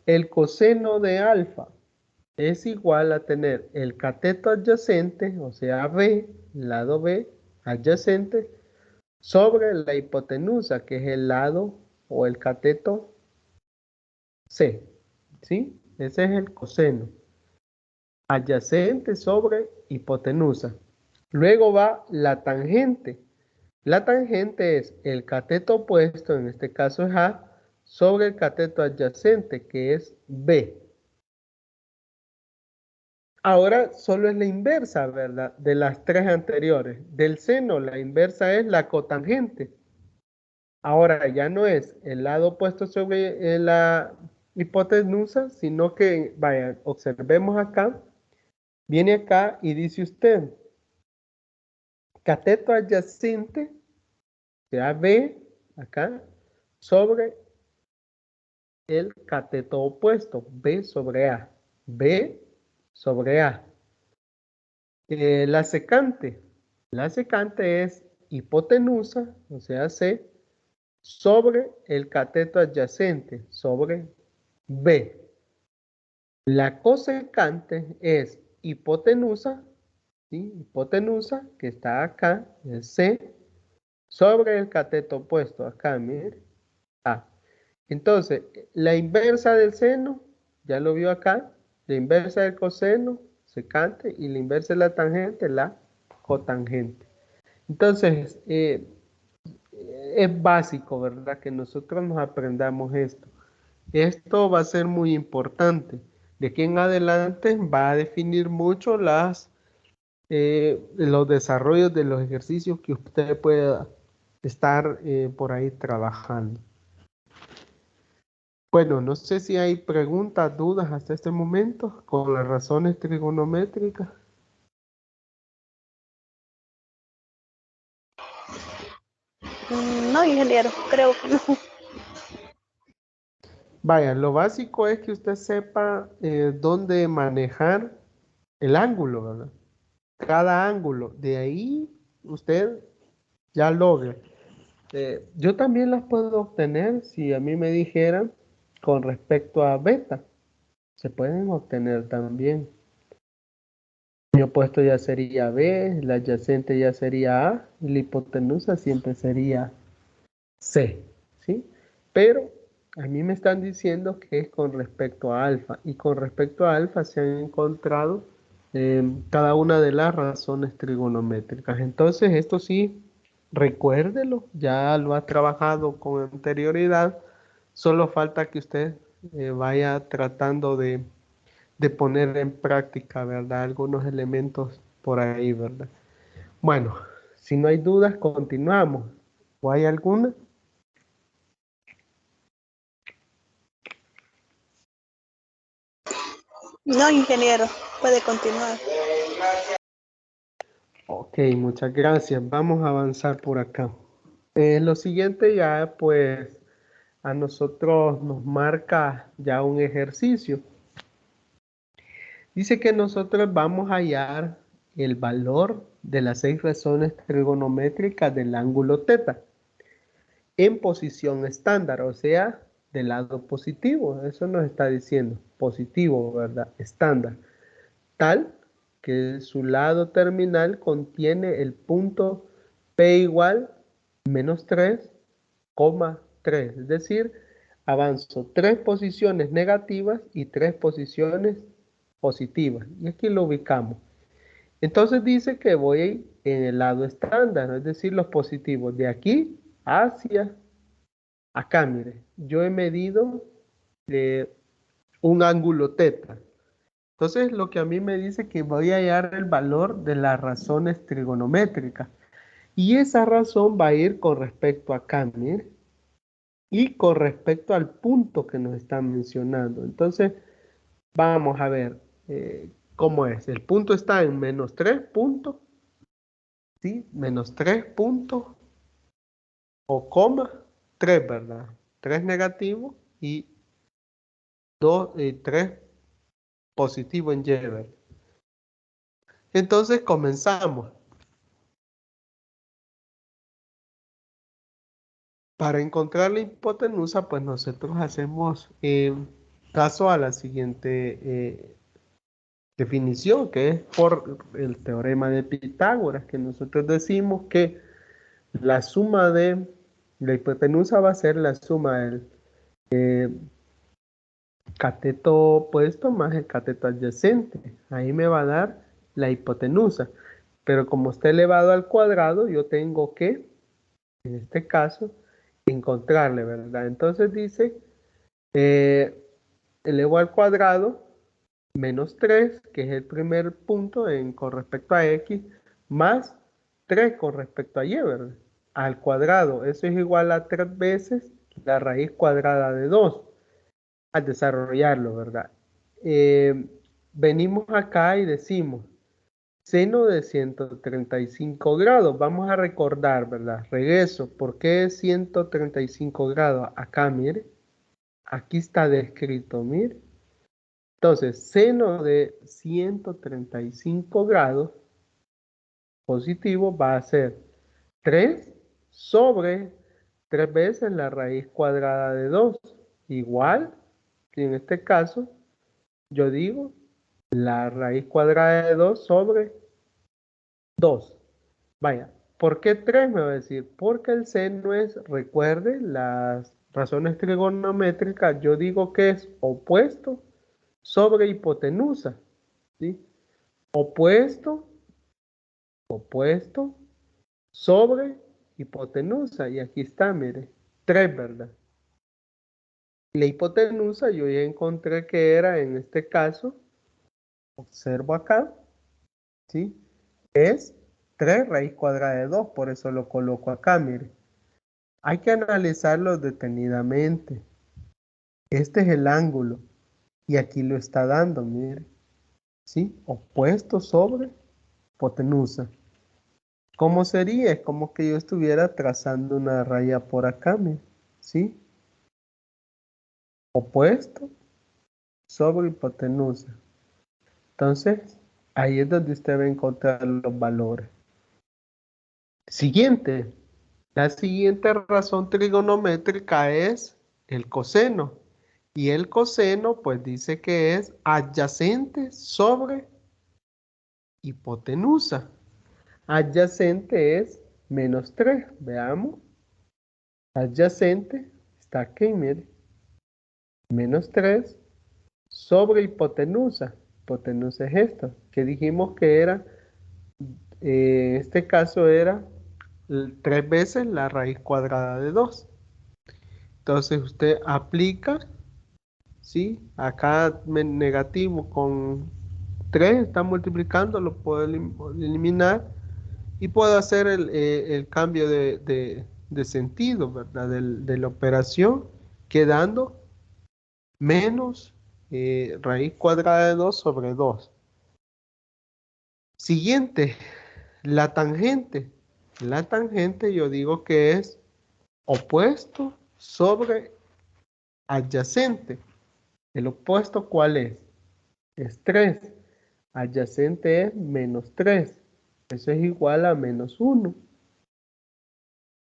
El coseno de alfa es igual a tener el cateto adyacente, o sea, B, lado B, adyacente, sobre la hipotenusa, que es el lado o el cateto C. ¿Sí? Ese es el coseno. Adyacente sobre hipotenusa. Luego va la tangente. La tangente es el cateto opuesto, en este caso es A, sobre el cateto adyacente, que es B. Ahora solo es la inversa, ¿verdad? De las 3 anteriores. Del seno, la inversa es la cotangente. Ahora ya no es el lado opuesto sobre la hipotenusa, sino que, vaya, observemos acá. Viene acá y dice usted, cateto adyacente, sea B, acá, sobre el cateto opuesto, B sobre A. B sobre A. La secante es hipotenusa, o sea, C, sobre el cateto adyacente, sobre B. La cosecante es hipotenusa, ¿sí? Hipotenusa, que está acá, el C, sobre el cateto opuesto, acá, mire, A. Entonces, la inversa del seno, ya lo vio acá, la inversa del coseno, secante, y la inversa de la tangente, la cotangente. Entonces, es básico, ¿verdad? Que nosotros nos aprendamos esto. Esto va a ser muy importante. De aquí en adelante va a definir mucho los desarrollos de los ejercicios que usted pueda estar por ahí trabajando. Bueno, no sé si hay preguntas, dudas hasta este momento con las razones trigonométricas. No, ingeniero, creo que no. Vaya, lo básico es que usted sepa dónde manejar el ángulo, ¿verdad? Cada ángulo. De ahí usted ya logra. Yo también las puedo obtener si a mí me dijeran con respecto a beta. Se pueden obtener también. Mi opuesto ya sería B, la adyacente ya sería A, y la hipotenusa siempre sería C, ¿sí? Pero a mí me están diciendo que es con respecto a alfa, y con respecto a alfa se han encontrado cada una de las razones trigonométricas. Entonces, esto sí, recuérdelo, ya lo ha trabajado con anterioridad, solo falta que usted vaya tratando de poner en práctica, ¿verdad? Algunos elementos por ahí, ¿verdad? Bueno, si no hay dudas, continuamos. ¿O hay alguna? No, ingeniero, puede continuar. Ok, muchas gracias. Vamos a avanzar por acá. Lo siguiente ya pues a nosotros nos marca ya un ejercicio. Dice que nosotros vamos a hallar el valor de las 6 razones trigonométricas del ángulo θ en posición estándar, o sea, del lado positivo. Eso nos está diciendo, positivo, ¿verdad? Estándar. Tal que su lado terminal contiene el punto P igual menos 3,3. Es decir, avanzo 3 posiciones negativas y 3 posiciones positivas. Y aquí lo ubicamos. Entonces dice que voy en el lado estándar, es decir, los positivos de aquí hacia acá. Mire, yo he medido un ángulo θ. Entonces lo que a mí me dice que voy a hallar el valor de las razones trigonométricas. Y esa razón va a ir con respecto a acá, mire, y con respecto al punto que nos están mencionando. Entonces, vamos a ver cómo es. El punto está en menos 3 puntos, ¿sí? Menos 3 puntos o coma 3, ¿verdad? 3 negativo y 3 positivo en Y, ¿verdad? Entonces, comenzamos. Para encontrar la hipotenusa, pues nosotros hacemos caso a la siguiente definición, que es por el teorema de Pitágoras, que nosotros decimos que la suma de la hipotenusa va a ser la suma del cateto opuesto más el cateto adyacente. Ahí me va a dar la hipotenusa. Pero como está elevado al cuadrado, yo tengo que, en este caso, encontrarle, ¿verdad? Entonces dice, elevo al cuadrado menos 3, que es el primer punto con respecto a x, más 3 con respecto a y, ¿verdad? Al cuadrado, eso es igual a 3 veces la raíz cuadrada de 2, al desarrollarlo, ¿verdad? Venimos acá y decimos, seno de 135 grados, vamos a recordar, ¿verdad? Regreso, ¿por qué 135 grados? Acá, mire, aquí está descrito, mire. Entonces, seno de 135 grados positivo va a ser 3 sobre 3 veces la raíz cuadrada de 2. Igual que en este caso, yo digo la raíz cuadrada de 2 sobre 2. Vaya, ¿por qué 3 me va a decir? Porque el seno es, recuerde, las razones trigonométricas, yo digo que es opuesto sobre hipotenusa, ¿sí? Opuesto sobre hipotenusa. Y aquí está, mire, 3, ¿verdad? La hipotenusa yo ya encontré que era, en este caso, observo acá, ¿sí? Es 3 raíz cuadrada de 2, por eso lo coloco acá, mire. Hay que analizarlo detenidamente. Este es el ángulo y aquí lo está dando, mire, ¿sí? Opuesto sobre hipotenusa. ¿Cómo sería? Es como que yo estuviera trazando una raya por acá, mire, ¿sí? Opuesto sobre hipotenusa. Entonces, ahí es donde usted va a encontrar los valores. Siguiente. La siguiente razón trigonométrica es el coseno. Y el coseno, pues dice que es adyacente sobre hipotenusa. Adyacente es menos 3. Veamos. Adyacente está aquí, mire. Menos 3 sobre hipotenusa. Hipotenusa es esto, que dijimos que era, en este caso era 3 veces la raíz cuadrada de 2. Entonces usted aplica, ¿sí? Acá negativo con 3 está multiplicando, lo puedo eliminar. Y puedo hacer el cambio de sentido, ¿verdad? De la operación, quedando menos raíz cuadrada de 2 sobre 2. Siguiente, la tangente. La tangente yo digo que es opuesto sobre adyacente. ¿El opuesto cuál es? Es 3. Adyacente es menos 3. Eso es igual a menos 1.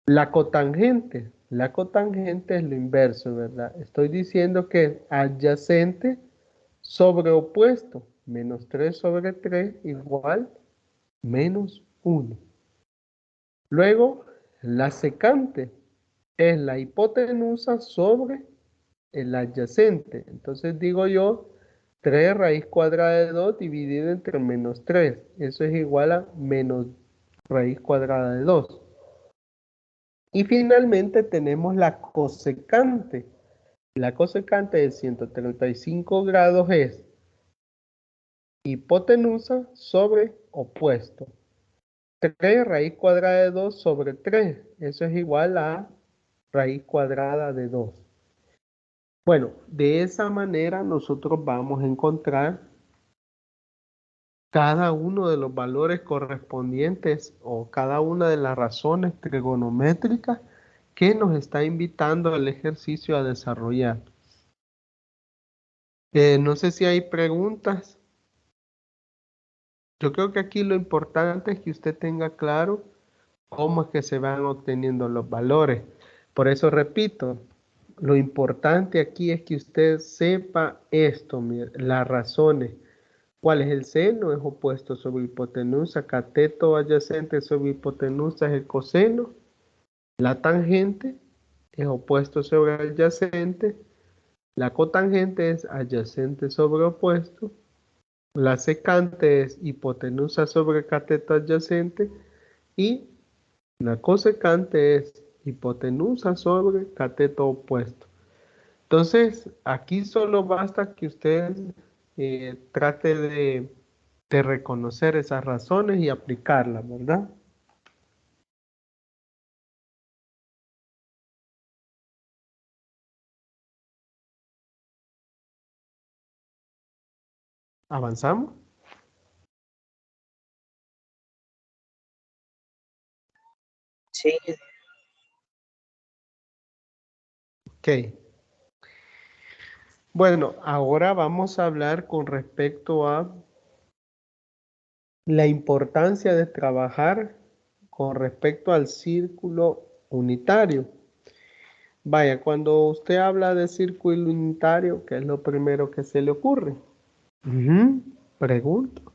La cotangente. La cotangente es lo inverso, ¿verdad? Estoy diciendo que es adyacente sobre opuesto. Menos 3 sobre 3 igual menos 1. Luego, la secante es la hipotenusa sobre el adyacente. Entonces digo yo, 3 raíz cuadrada de 2 dividido entre menos 3. Eso es igual a menos raíz cuadrada de 2. Y finalmente tenemos la cosecante. La cosecante de 135 grados es hipotenusa sobre opuesto. 3 raíz cuadrada de 2 sobre 3. Eso es igual a raíz cuadrada de 2. Bueno, de esa manera nosotros vamos a encontrar cada uno de los valores correspondientes o cada una de las razones trigonométricas que nos está invitando el ejercicio a desarrollar. No sé si hay preguntas. Yo creo que aquí lo importante es que usted tenga claro cómo es que se van obteniendo los valores. Por eso repito, lo importante aquí es que usted sepa esto, las razones. ¿Cuál es el seno? Es opuesto sobre hipotenusa. Cateto adyacente sobre hipotenusa es el coseno. La tangente es opuesto sobre adyacente. La cotangente es adyacente sobre opuesto. La secante es hipotenusa sobre cateto adyacente. Y la cosecante es hipotenusa sobre cateto opuesto. Entonces, aquí solo basta que usted trate de reconocer esas razones y aplicarlas, ¿verdad? ¿Avanzamos? Sí, Ok. Bueno, ahora vamos a hablar con respecto a la importancia de trabajar con respecto al círculo unitario. Vaya, cuando usted habla de círculo unitario, ¿qué es lo primero que se le ocurre? Pregunto.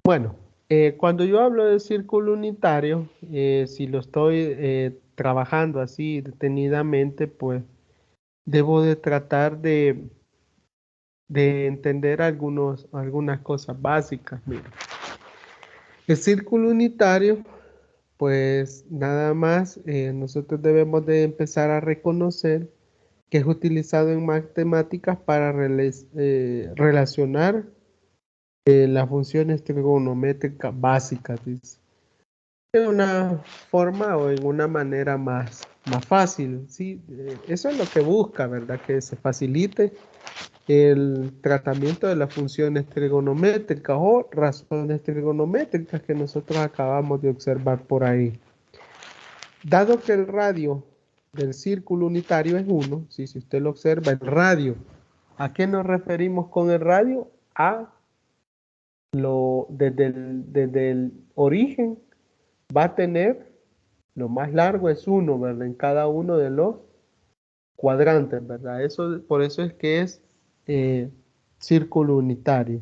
Bueno, cuando yo hablo de círculo unitario, si lo estoy trabajando así detenidamente, pues debo de tratar de entender algunas cosas básicas. Mira, el círculo unitario, pues nada más nosotros debemos de empezar a reconocer que es utilizado en matemáticas para relacionar las funciones trigonométricas básicas, dice. De una forma o en una manera más fácil, ¿sí? Eso es lo que busca, ¿verdad? Que se facilite el tratamiento de las funciones trigonométricas o razones trigonométricas que nosotros acabamos de observar por ahí. Dado que el radio del círculo unitario es 1, ¿sí? Si usted lo observa, el radio, ¿a qué nos referimos con el radio? Desde el origen va a tener, lo más largo es 1, ¿verdad? En cada uno de los cuadrantes, ¿verdad? Por eso es que es círculo unitario.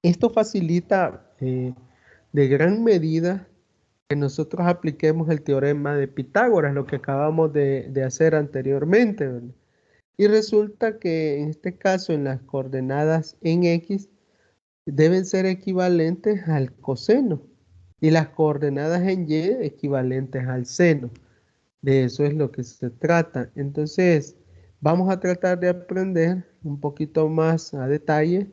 Esto facilita de gran medida que nosotros apliquemos el teorema de Pitágoras, lo que acabamos de hacer anteriormente, ¿verdad? Y resulta que en este caso en las coordenadas en X deben ser equivalentes al coseno. y las coordenadas en Y equivalentes al seno. De eso es lo que se trata. Entonces, vamos a tratar de aprender un poquito más a detalle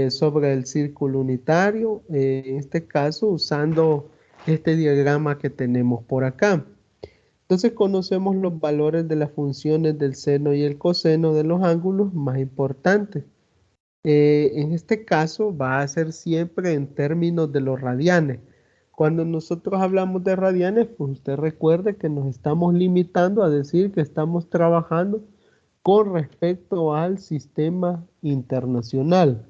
sobre el círculo unitario, en este caso usando este diagrama que tenemos por acá. Entonces conocemos los valores de las funciones del seno y el coseno de los ángulos más importantes. En este caso va a ser siempre en términos de los radianes. Cuando nosotros hablamos de radianes, pues usted recuerde que nos estamos limitando a decir que estamos trabajando con respecto al sistema internacional.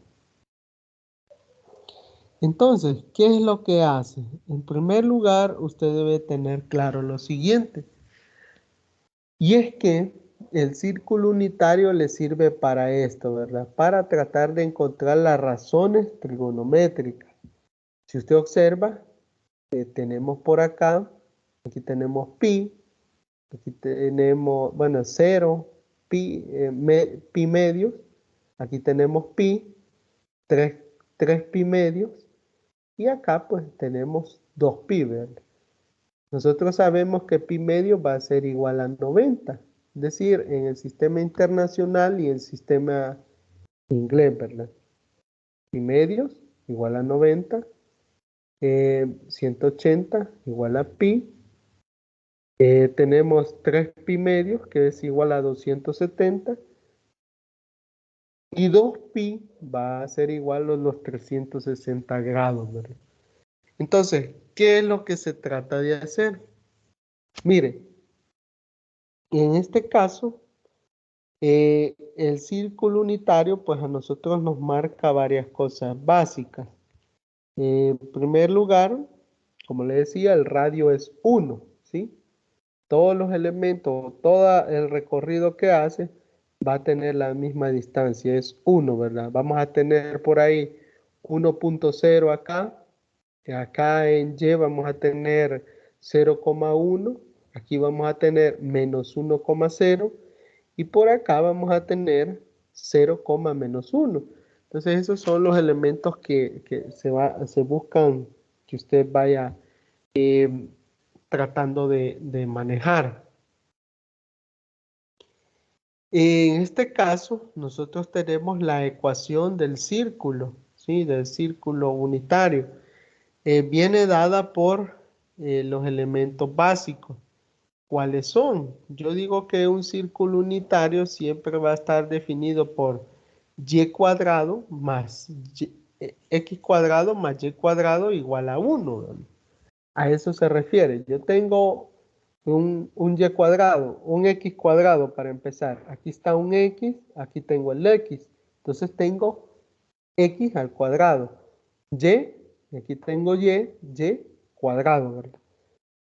Entonces, ¿qué es lo que hace? En primer lugar, usted debe tener claro lo siguiente. Y es que el círculo unitario le sirve para esto, ¿verdad? Para tratar de encontrar las razones trigonométricas. Si usted observa, tenemos por acá, aquí tenemos pi, aquí tenemos, bueno, 0, pi medios, aquí tenemos pi, 3 pi medios, y acá pues tenemos 2 pi, ¿verdad? Nosotros sabemos que pi medio va a ser igual a 90, es decir, en el sistema internacional y el sistema inglés, ¿verdad? Pi medios igual a 90, 180 igual a pi, tenemos 3 pi medios que es igual a 270 y 2 pi va a ser igual a los 360 grados, ¿verdad? Entonces, ¿qué es lo que se trata de hacer? Mire, en este caso, el círculo unitario, pues a nosotros nos marca varias cosas básicas. En primer lugar, como le decía, el radio es 1, ¿sí? Todos los elementos, todo el recorrido que hace va a tener la misma distancia, es 1, ¿verdad? Vamos a tener por ahí 1.0 acá, acá en Y vamos a tener 0,1, aquí vamos a tener menos 1,0 y por acá vamos a tener 0, menos 1. Entonces esos son los elementos que se buscan que usted vaya tratando de manejar. En este caso, nosotros tenemos la ecuación del círculo, ¿sí? Del círculo unitario. Viene dada por los elementos básicos. ¿Cuáles son? Yo digo que un círculo unitario siempre va a estar definido por y cuadrado más x cuadrado más y cuadrado igual a 1, ¿verdad? A eso se refiere. Yo tengo un y cuadrado, un x cuadrado para empezar. Aquí está un x, aquí tengo el x. Entonces tengo x al cuadrado. Y, aquí tengo y cuadrado, ¿verdad?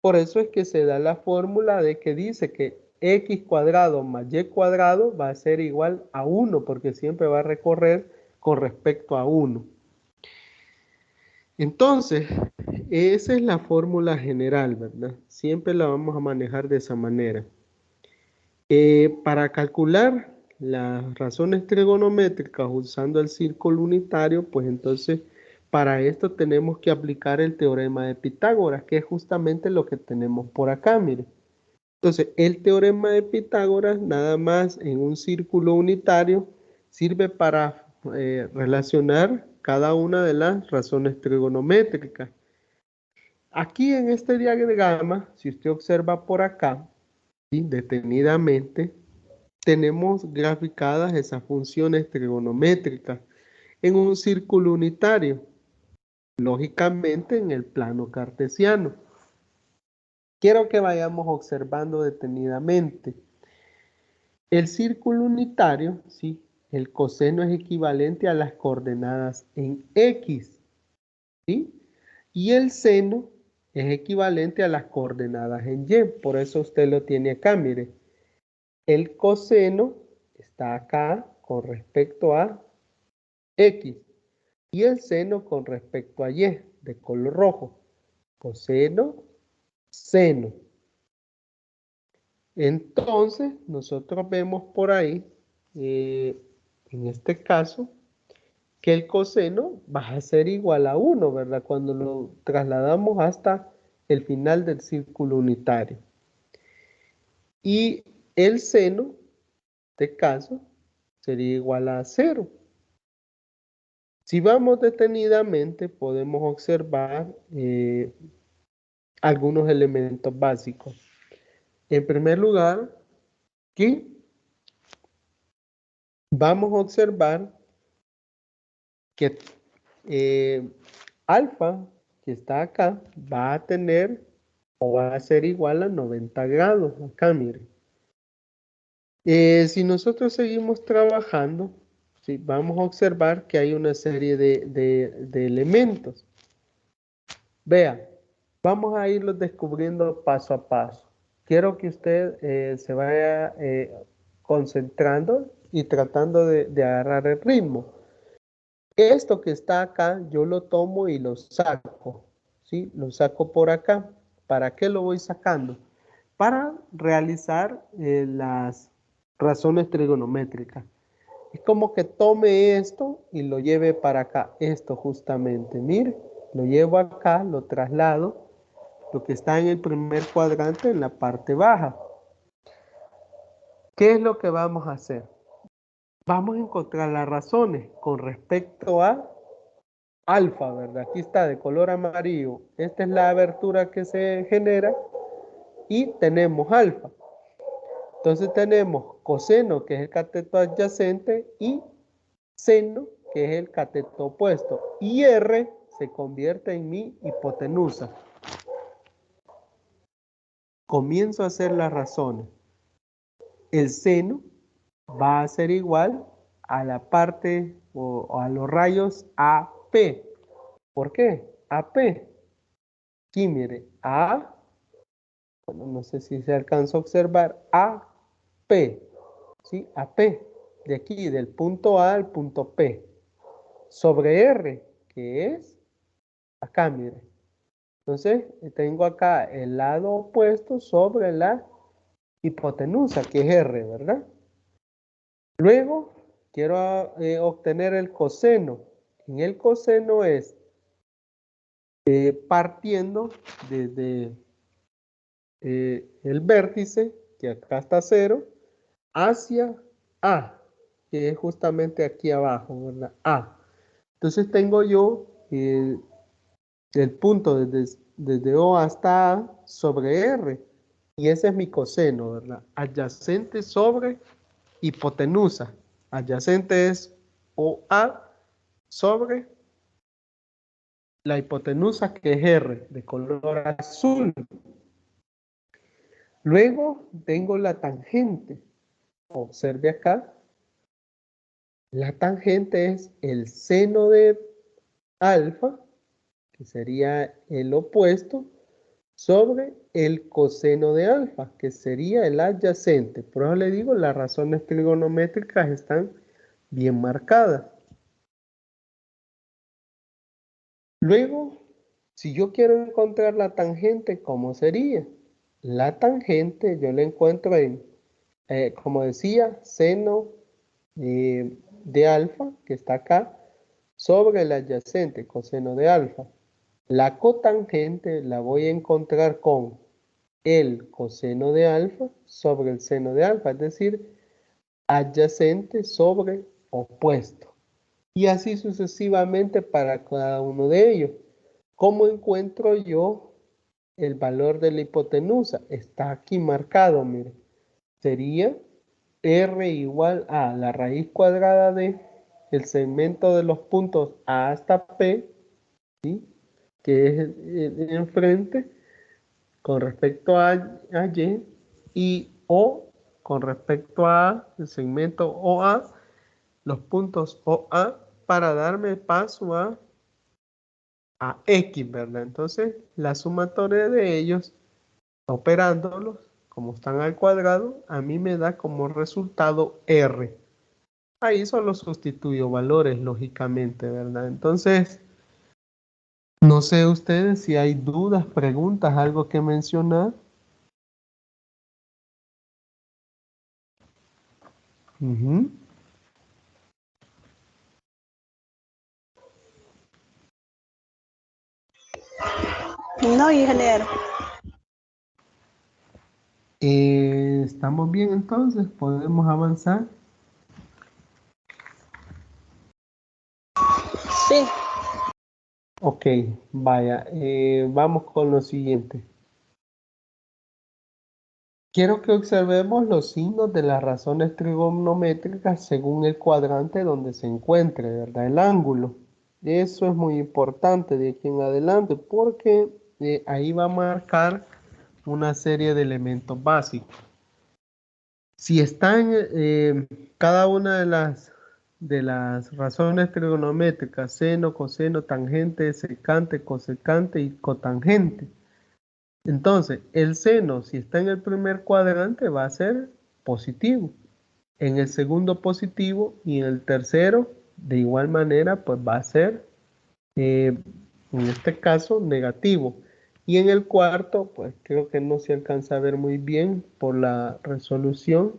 Por eso es que se da la fórmula de que dice que x cuadrado más y cuadrado va a ser igual a 1, porque siempre va a recorrer con respecto a 1. Entonces, esa es la fórmula general, ¿verdad? Siempre la vamos a manejar de esa manera. Para calcular las razones trigonométricas usando el círculo unitario, pues entonces para esto tenemos que aplicar el teorema de Pitágoras, que es justamente lo que tenemos por acá, mire. Entonces, el teorema de Pitágoras, nada más en un círculo unitario, sirve para relacionar cada una de las razones trigonométricas. Aquí en este diagrama, si usted observa por acá, ¿sí? Detenidamente, tenemos graficadas esas funciones trigonométricas en un círculo unitario, lógicamente en el plano cartesiano. Quiero que vayamos observando detenidamente. El círculo unitario, ¿sí? El coseno es equivalente a las coordenadas en X, ¿sí? Y el seno es equivalente a las coordenadas en Y. Por eso usted lo tiene acá, mire. El coseno está acá con respecto a X. Y el seno con respecto a Y, de color rojo. Coseno, seno. Entonces, nosotros vemos por ahí, en este caso, que el coseno va a ser igual a 1, ¿verdad? Cuando lo trasladamos hasta el final del círculo unitario. Y el seno, en este caso, sería igual a 0. Si vamos detenidamente, podemos observar algunos elementos básicos. En primer lugar, que vamos a observar que alfa, que está acá, va a tener o va a ser igual a 90 grados. Acá, miren. Si nosotros seguimos trabajando, ¿sí? Vamos a observar que hay una serie de elementos. Vea, vamos a irlos descubriendo paso a paso. Quiero que usted se vaya concentrando y tratando de agarrar el ritmo. Esto que está acá, yo lo tomo y lo saco, ¿sí? Lo saco por acá. ¿Para qué lo voy sacando? Para realizar las razones trigonométricas. Es como que tome esto y lo lleve para acá. Esto justamente, mire, lo llevo acá, lo traslado, lo que está en el primer cuadrante en la parte baja. ¿Qué es lo que vamos a hacer? Vamos a encontrar las razones con respecto a alfa, ¿verdad? Aquí está de color amarillo. Esta es la abertura que se genera y tenemos alfa. Entonces tenemos coseno, que es el cateto adyacente, y seno, que es el cateto opuesto. Y R se convierte en mi hipotenusa. Comienzo a hacer las razones. El seno va a ser igual a la parte o a los rayos AP. ¿Por qué? AP. Aquí mire, A, bueno, no sé si se alcanza a observar, AP, ¿sí? AP, de aquí, del punto A al punto P, sobre R, que es acá, mire. Entonces, tengo acá el lado opuesto sobre la hipotenusa, que es R, ¿verdad? Luego, quiero obtener el coseno. En el coseno es partiendo desde el vértice, que acá está 0, hacia A, que es justamente aquí abajo, ¿verdad? A. Entonces tengo yo el punto desde O hasta A sobre R, y ese es mi coseno, ¿verdad? Adyacente sobre hipotenusa. Adyacente es OA sobre la hipotenusa, que es R, de color azul. Luego tengo la tangente. Observe acá. La tangente es el seno de alfa, que sería el opuesto, sobre el coseno de alfa, que sería el adyacente. Por eso le digo, las razones trigonométricas están bien marcadas. Luego, si yo quiero encontrar la tangente, ¿cómo sería? La tangente yo la encuentro en, como decía, seno de alfa, que está acá, sobre el adyacente, coseno de alfa. La cotangente la voy a encontrar con el coseno de alfa sobre el seno de alfa, es decir, adyacente sobre opuesto. Y así sucesivamente para cada uno de ellos. ¿Cómo encuentro yo el valor de la hipotenusa? Está aquí marcado, mire. Sería R igual a la raíz cuadrada de el segmento de los puntos A hasta P, ¿sí? Que es enfrente con respecto a y O con respecto a el segmento OA, los puntos OA, para darme paso a X, ¿verdad? Entonces, la sumatoria de ellos, operándolos, como están al cuadrado, a mí me da como resultado R. Ahí solo sustituyo valores, lógicamente, ¿verdad? Entonces, no sé ustedes si hay dudas, preguntas, algo que mencionar. No, ingeniero. ¿Estamos bien entonces? ¿Podemos avanzar? Sí. Ok, vaya, vamos con lo siguiente. Quiero que observemos los signos de las razones trigonométricas según el cuadrante donde se encuentre, ¿verdad? El ángulo. Eso es muy importante de aquí en adelante porque ahí va a marcar una serie de elementos básicos. Si están cada una de las razones trigonométricas, seno, coseno, tangente, secante, cosecante y cotangente. Entonces, el seno, si está en el primer cuadrante, va a ser positivo. En el segundo positivo y en el tercero, de igual manera, pues va a ser, en este caso, negativo. Y en el cuarto, pues creo que no se alcanza a ver muy bien por la resolución,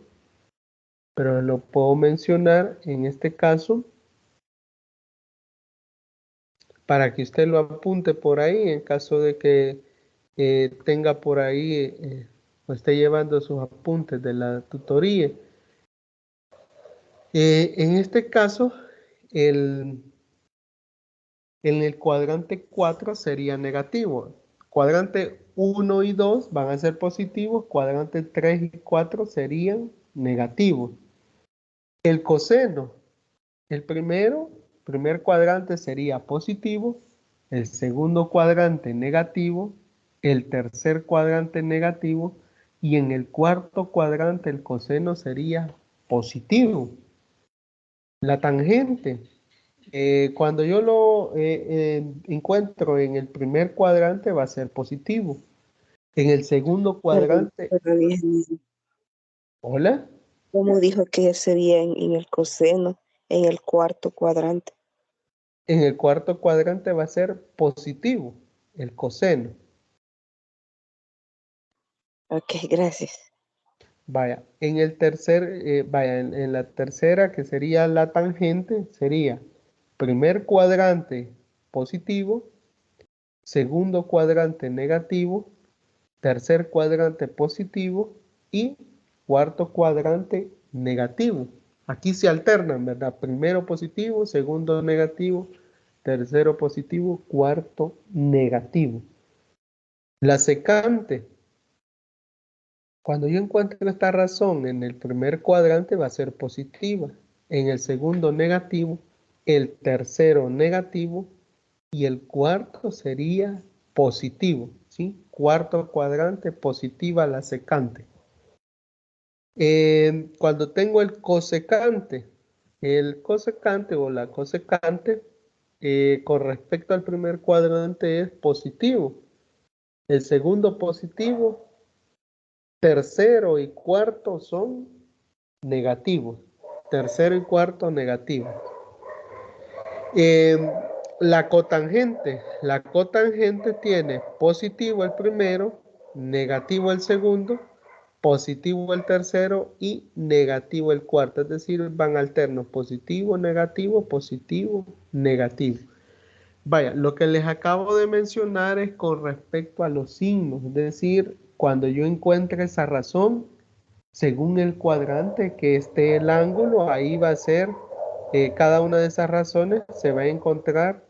pero lo puedo mencionar en este caso para que usted lo apunte por ahí en caso de que tenga por ahí o esté llevando sus apuntes de la tutoría. En este caso, en el cuadrante 4 sería negativo. Cuadrante 1 y 2 van a ser positivos, cuadrante 3 y 4 serían negativos. El coseno, el primer cuadrante sería positivo, el segundo cuadrante negativo, el tercer cuadrante negativo y en el cuarto cuadrante el coseno sería positivo. La tangente, cuando yo lo encuentro en el primer cuadrante va a ser positivo. En el segundo cuadrante, Perdón, ingeniero. hola, ¿Cómo dijo que sería en el coseno, en el cuarto cuadrante? en el cuarto cuadrante va a ser positivo, el coseno. Ok, gracias. Vaya, en la tercera, que sería la tangente, sería primer cuadrante positivo, segundo cuadrante negativo, tercer cuadrante positivo y cuarto cuadrante negativo. Aquí se alternan, ¿verdad? Primero positivo, segundo negativo, tercero positivo, cuarto negativo. La secante. Cuando yo encuentre esta razón en el primer cuadrante va a ser positiva, en el segundo negativo, el tercero negativo y el cuarto sería positivo, ¿sí? Cuarto cuadrante positiva la secante. Cuando tengo el cosecante o la cosecante con respecto al primer cuadrante es positivo, el segundo positivo, tercero y cuarto son negativos. Tercero y cuarto negativos. La cotangente tiene positivo el primero, negativo el segundo, positivo el tercero y negativo el cuarto. Es decir, van alternos, positivo, negativo, negativo. Vaya, lo que les acabo de mencionar es con respecto a los signos. Es decir, cuando yo encuentre esa razón, según el cuadrante que esté el ángulo, ahí va a ser cada una de esas razones, se va a encontrar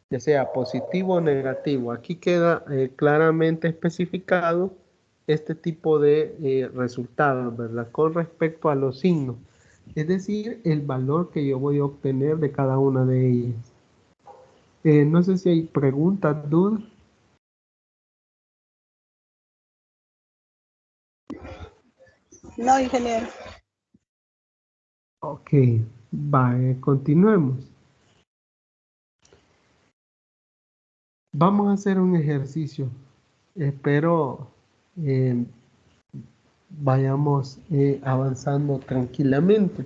ya sea positivo o negativo. Aquí queda claramente especificado este tipo de resultados, ¿verdad? Con respecto a los signos, es decir, el valor que yo voy a obtener de cada una de ellas. No sé si hay preguntas, dudas. No, ingeniero. Ok, vale, continuemos. Vamos a hacer un ejercicio. Espero vayamos avanzando tranquilamente.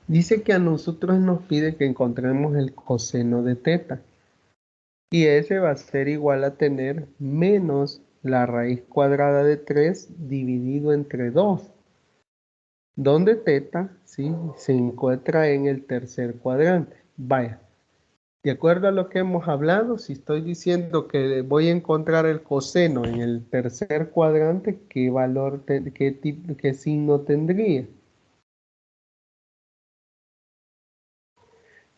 Dice que a nosotros nos pide que encontremos el coseno de teta. Y ese va a ser igual a tener menos la raíz cuadrada de 3 dividido entre 2. Donde teta, ¿sí?, se encuentra en el tercer cuadrante. Vaya. De acuerdo a lo que hemos hablado, si estoy diciendo que voy a encontrar el coseno en el tercer cuadrante, ¿qué valor, qué signo tendría?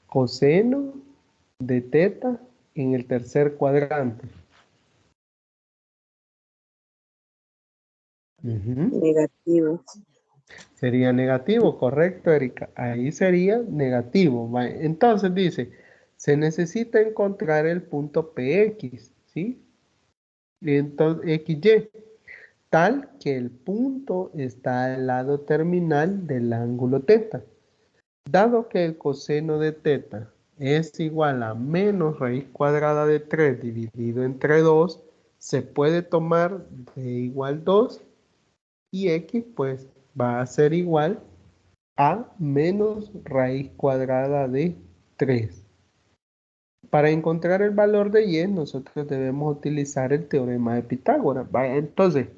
Coseno de teta en el tercer cuadrante. Negativo. Sería negativo, correcto, Erika. Ahí sería negativo. Entonces dice, se necesita encontrar el punto PX, ¿sí? Entonces, XY, tal que el punto está al lado terminal del ángulo teta. Dado que el coseno de teta es igual a menos raíz cuadrada de 3 dividido entre 2, se puede tomar de igual 2 y X pues va a ser igual a menos raíz cuadrada de 3. Para encontrar el valor de y, nosotros debemos utilizar el teorema de Pitágoras. Entonces,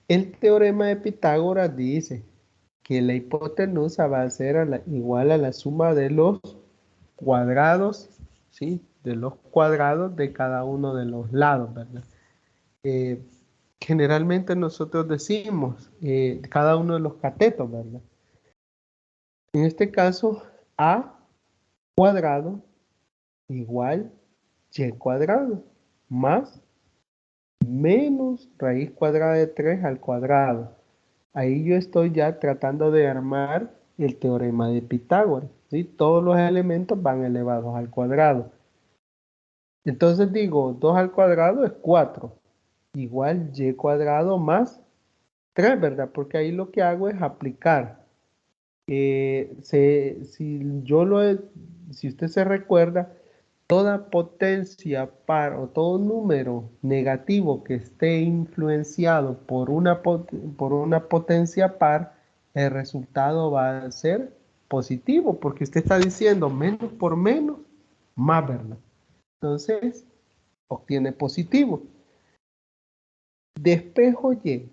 el teorema de Pitágoras dice que la hipotenusa va a ser igual a la suma de los cuadrados, ¿sí? De los cuadrados de cada uno de los lados, ¿verdad? Generalmente nosotros decimos cada uno de los catetos, ¿verdad? En este caso, a cuadrado igual y cuadrado más menos raíz cuadrada de 3 al cuadrado. Ahí yo estoy ya tratando de armar el teorema de Pitágoras, ¿sí? Todos los elementos van elevados al cuadrado. Entonces digo, 2 al cuadrado es 4, igual y cuadrado más 3, ¿verdad? Porque ahí lo que hago es aplicar. Si usted se recuerda, toda potencia par o todo número negativo que esté influenciado por una potencia par, el resultado va a ser positivo, porque usted está diciendo menos por menos, más, ¿verdad? Entonces, obtiene positivo. Despejo y.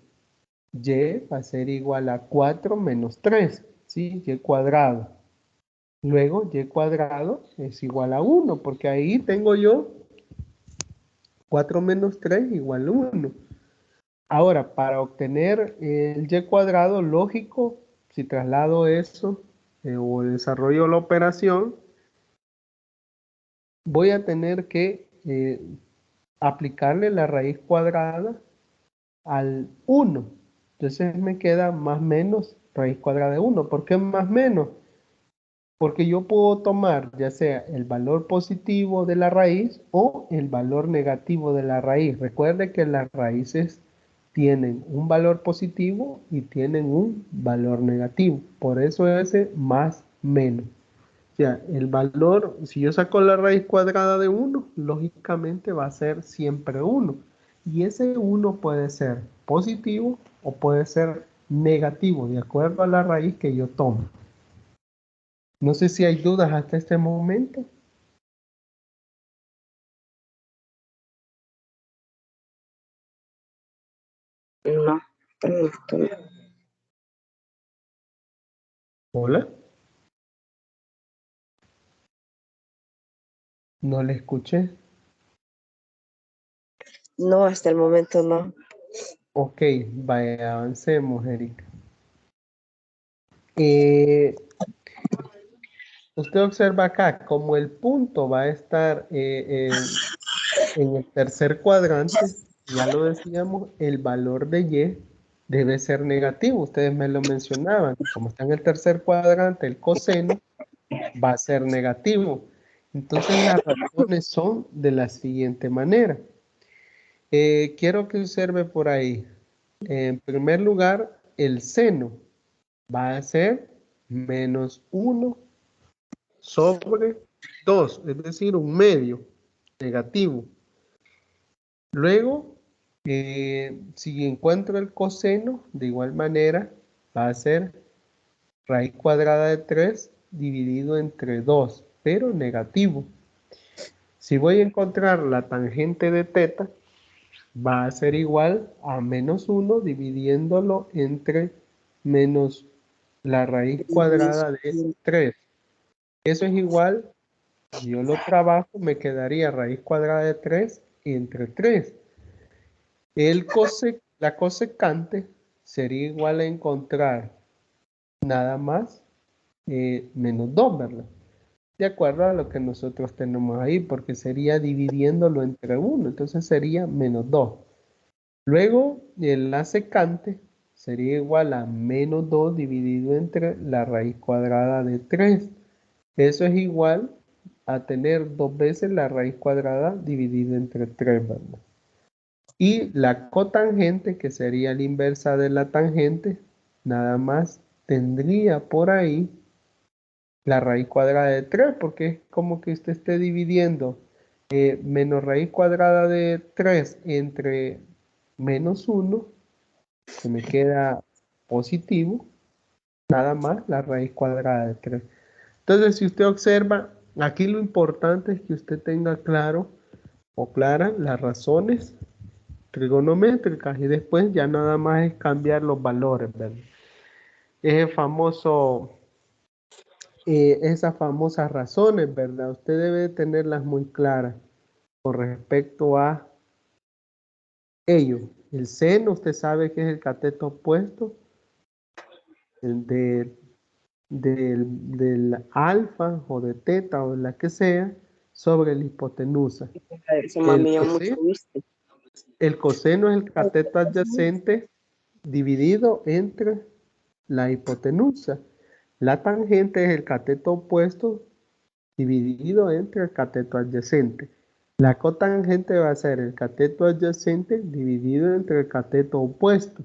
Y va a ser igual a 4 menos 3, ¿sí? Y cuadrado. Luego, y cuadrado es igual a 1, porque ahí tengo yo 4 menos 3 igual a 1. Ahora, para obtener el y cuadrado lógico, si traslado eso o desarrollo la operación, voy a tener que aplicarle la raíz cuadrada al 1. Entonces me queda más menos raíz cuadrada de 1. ¿Por qué más menos? Porque yo puedo tomar ya sea el valor positivo de la raíz o el valor negativo de la raíz. Recuerde que las raíces tienen un valor positivo y tienen un valor negativo. Por eso ese más menos. O sea, el valor, si yo saco la raíz cuadrada de 1, lógicamente va a ser siempre 1. Y ese 1 puede ser positivo o puede ser negativo, de acuerdo a la raíz que yo tomo. No sé si hay dudas hasta este momento. No. Hola. No le escuché. No, hasta el momento no. Ok, vaya, avancemos, Erika. Usted observa acá, como el punto va a estar en el tercer cuadrante, ya lo decíamos, el valor de y debe ser negativo. Ustedes me lo mencionaban. Como está en el tercer cuadrante, el coseno va a ser negativo. Entonces las razones son de la siguiente manera. Quiero que observe por ahí. En primer lugar, el seno va a ser menos 1 sobre 2, es decir, un medio negativo. Luego, si encuentro el coseno, de igual manera, va a ser raíz cuadrada de 3 dividido entre 2, pero negativo. Si voy a encontrar la tangente de teta, va a ser igual a menos 1 dividiéndolo entre menos la raíz cuadrada de 3. Eso es igual, si yo lo trabajo, me quedaría raíz cuadrada de 3 entre 3. La cosecante sería igual a encontrar nada más menos 2, ¿verdad? De acuerdo a lo que nosotros tenemos ahí, porque sería dividiéndolo entre 1, entonces sería menos 2. Luego, la secante sería igual a menos 2 dividido entre la raíz cuadrada de 3. Eso es igual a tener 2 veces la raíz cuadrada dividida entre 3, ¿verdad? Y la cotangente, que sería la inversa de la tangente, nada más tendría por ahí la raíz cuadrada de 3, porque es como que usted esté dividiendo menos raíz cuadrada de 3 entre menos 1, que me queda positivo, nada más la raíz cuadrada de 3. Entonces, si usted observa, aquí lo importante es que usted tenga claro o clara las razones trigonométricas y después ya nada más es cambiar los valores, ¿verdad? Ese famoso, esas famosas razones, ¿verdad? Usted debe tenerlas muy claras con respecto a ello. El seno, usted sabe que es el cateto opuesto de, del alfa o de teta o de la que sea sobre la hipotenusa. Eso mami, ya mucho viste. El coseno es el cateto adyacente dividido entre la hipotenusa. La tangente es el cateto opuesto dividido entre el cateto adyacente. La cotangente va a ser el cateto adyacente dividido entre el cateto opuesto.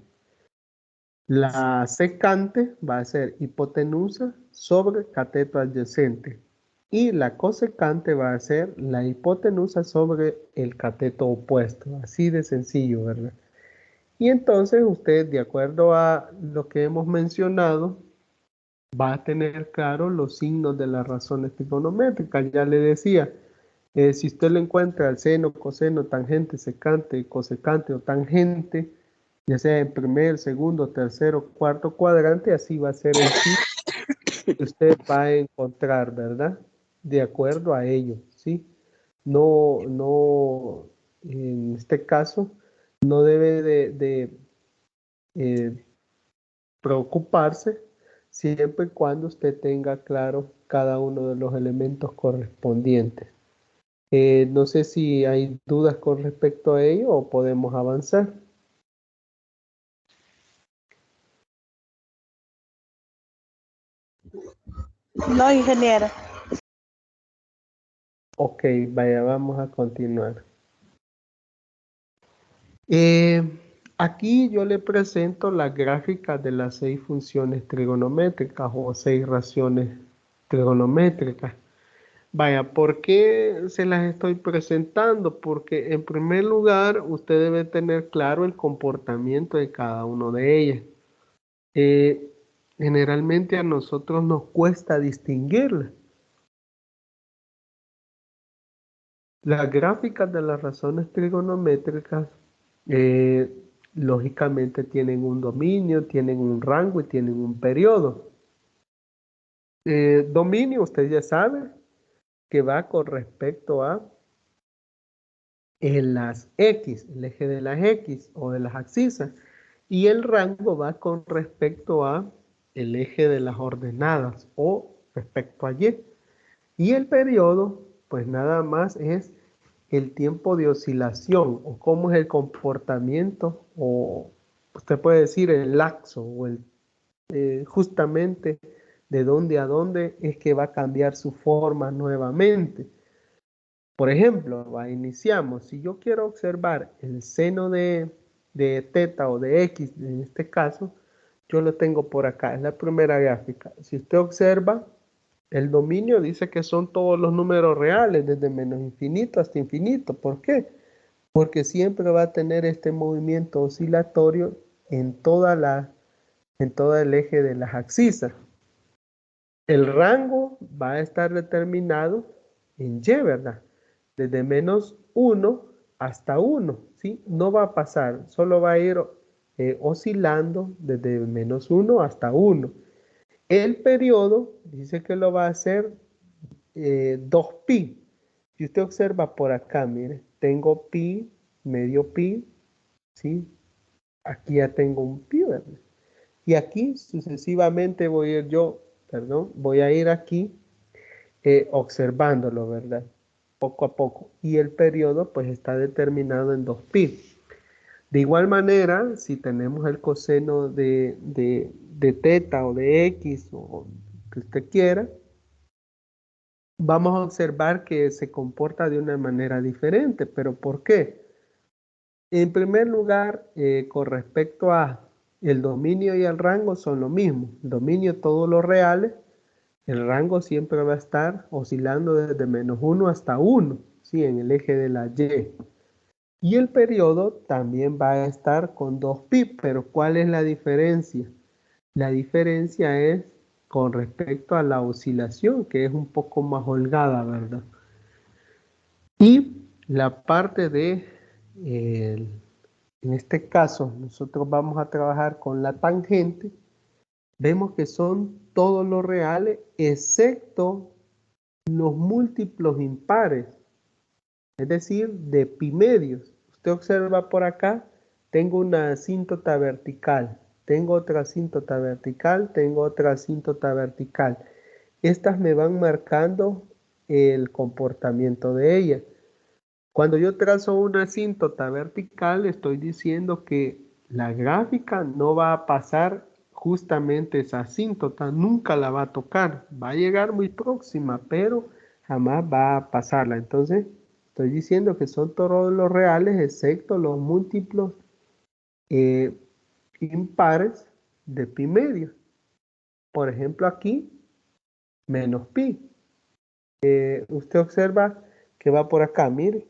La secante va a ser hipotenusa sobre cateto adyacente. Y la cosecante va a ser la hipotenusa sobre el cateto opuesto. Así de sencillo, ¿verdad? Y entonces usted, de acuerdo a lo que hemos mencionado, va a tener claro los signos de las razones trigonométricas. Ya le decía, si usted lo encuentra al seno, coseno, tangente, secante, cosecante o tangente, ya sea en primer, segundo, tercero, cuarto cuadrante, así va a ser el signo que usted va a encontrar, ¿verdad? De acuerdo a ello, ¿sí? No, en este caso, no debe de preocuparse siempre y cuando usted tenga claro cada uno de los elementos correspondientes. No sé si hay dudas con respecto a ello o podemos avanzar. No, ingeniero. Ok, vaya, vamos a continuar. Aquí yo le presento las gráficas de las 6 funciones trigonométricas o 6 raciones trigonométricas. Vaya, ¿por qué se las estoy presentando? Porque en primer lugar usted debe tener claro el comportamiento de cada uno de ellas. Generalmente a nosotros nos cuesta distinguirlas. Las gráficas de las razones trigonométricas lógicamente tienen un dominio, tienen un rango y tienen un periodo. Dominio, usted ya sabe que va con respecto a las X, el eje de las X o de las abscisas. Y el rango va con respecto a el eje de las ordenadas o respecto a Y. Y el periodo, pues nada más es el tiempo de oscilación o cómo es el comportamiento o usted puede decir el laxo o justamente de dónde a dónde es que va a cambiar su forma nuevamente. Por ejemplo, iniciamos, si yo quiero observar el seno de teta o de X, en este caso, yo lo tengo por acá, es la primera gráfica. Si usted observa, el dominio dice que son todos los números reales, desde menos infinito hasta infinito. ¿Por qué? Porque siempre va a tener este movimiento oscilatorio en en todo el eje de las abscisas. El rango va a estar determinado en Y, ¿verdad? Desde menos 1 hasta 1, ¿sí? No va a pasar, solo va a ir oscilando desde menos 1 hasta 1. El periodo dice que lo va a hacer 2pi. Si usted observa por acá, mire, tengo pi, medio pi, ¿sí? Aquí ya tengo un pi, ¿verdad? Y aquí sucesivamente voy a ir yo, perdón, voy a ir aquí observándolo, ¿verdad? Poco a poco. Y el periodo pues está determinado en 2pi. De igual manera, si tenemos el coseno de teta o de x o que usted quiera, vamos a observar que se comporta de una manera diferente. ¿Pero por qué? En primer lugar, con respecto a el dominio y el rango son lo mismo. El dominio todos los reales, el rango siempre va a estar oscilando desde -1 hasta 1, ¿sí? En el eje de la y. Y el periodo también va a estar con 2pi, pero ¿cuál es la diferencia? La diferencia es con respecto a la oscilación, que es un poco más holgada, ¿verdad? Y la parte de, en este caso, nosotros vamos a trabajar con la tangente. Vemos que son todos los reales, excepto los múltiplos impares, es decir, de pi medios. Usted observa por acá, tengo una asíntota vertical, tengo otra asíntota vertical, tengo otra asíntota vertical. Estas me van marcando el comportamiento de ellas. Cuando yo trazo una asíntota vertical, estoy diciendo que la gráfica no va a pasar justamente esa asíntota, nunca la va a tocar, va a llegar muy próxima, pero jamás va a pasarla. Entonces, estoy diciendo que son todos los reales, excepto los múltiplos impares de pi medio. Por ejemplo, aquí, menos pi. Usted observa que va por acá, mire.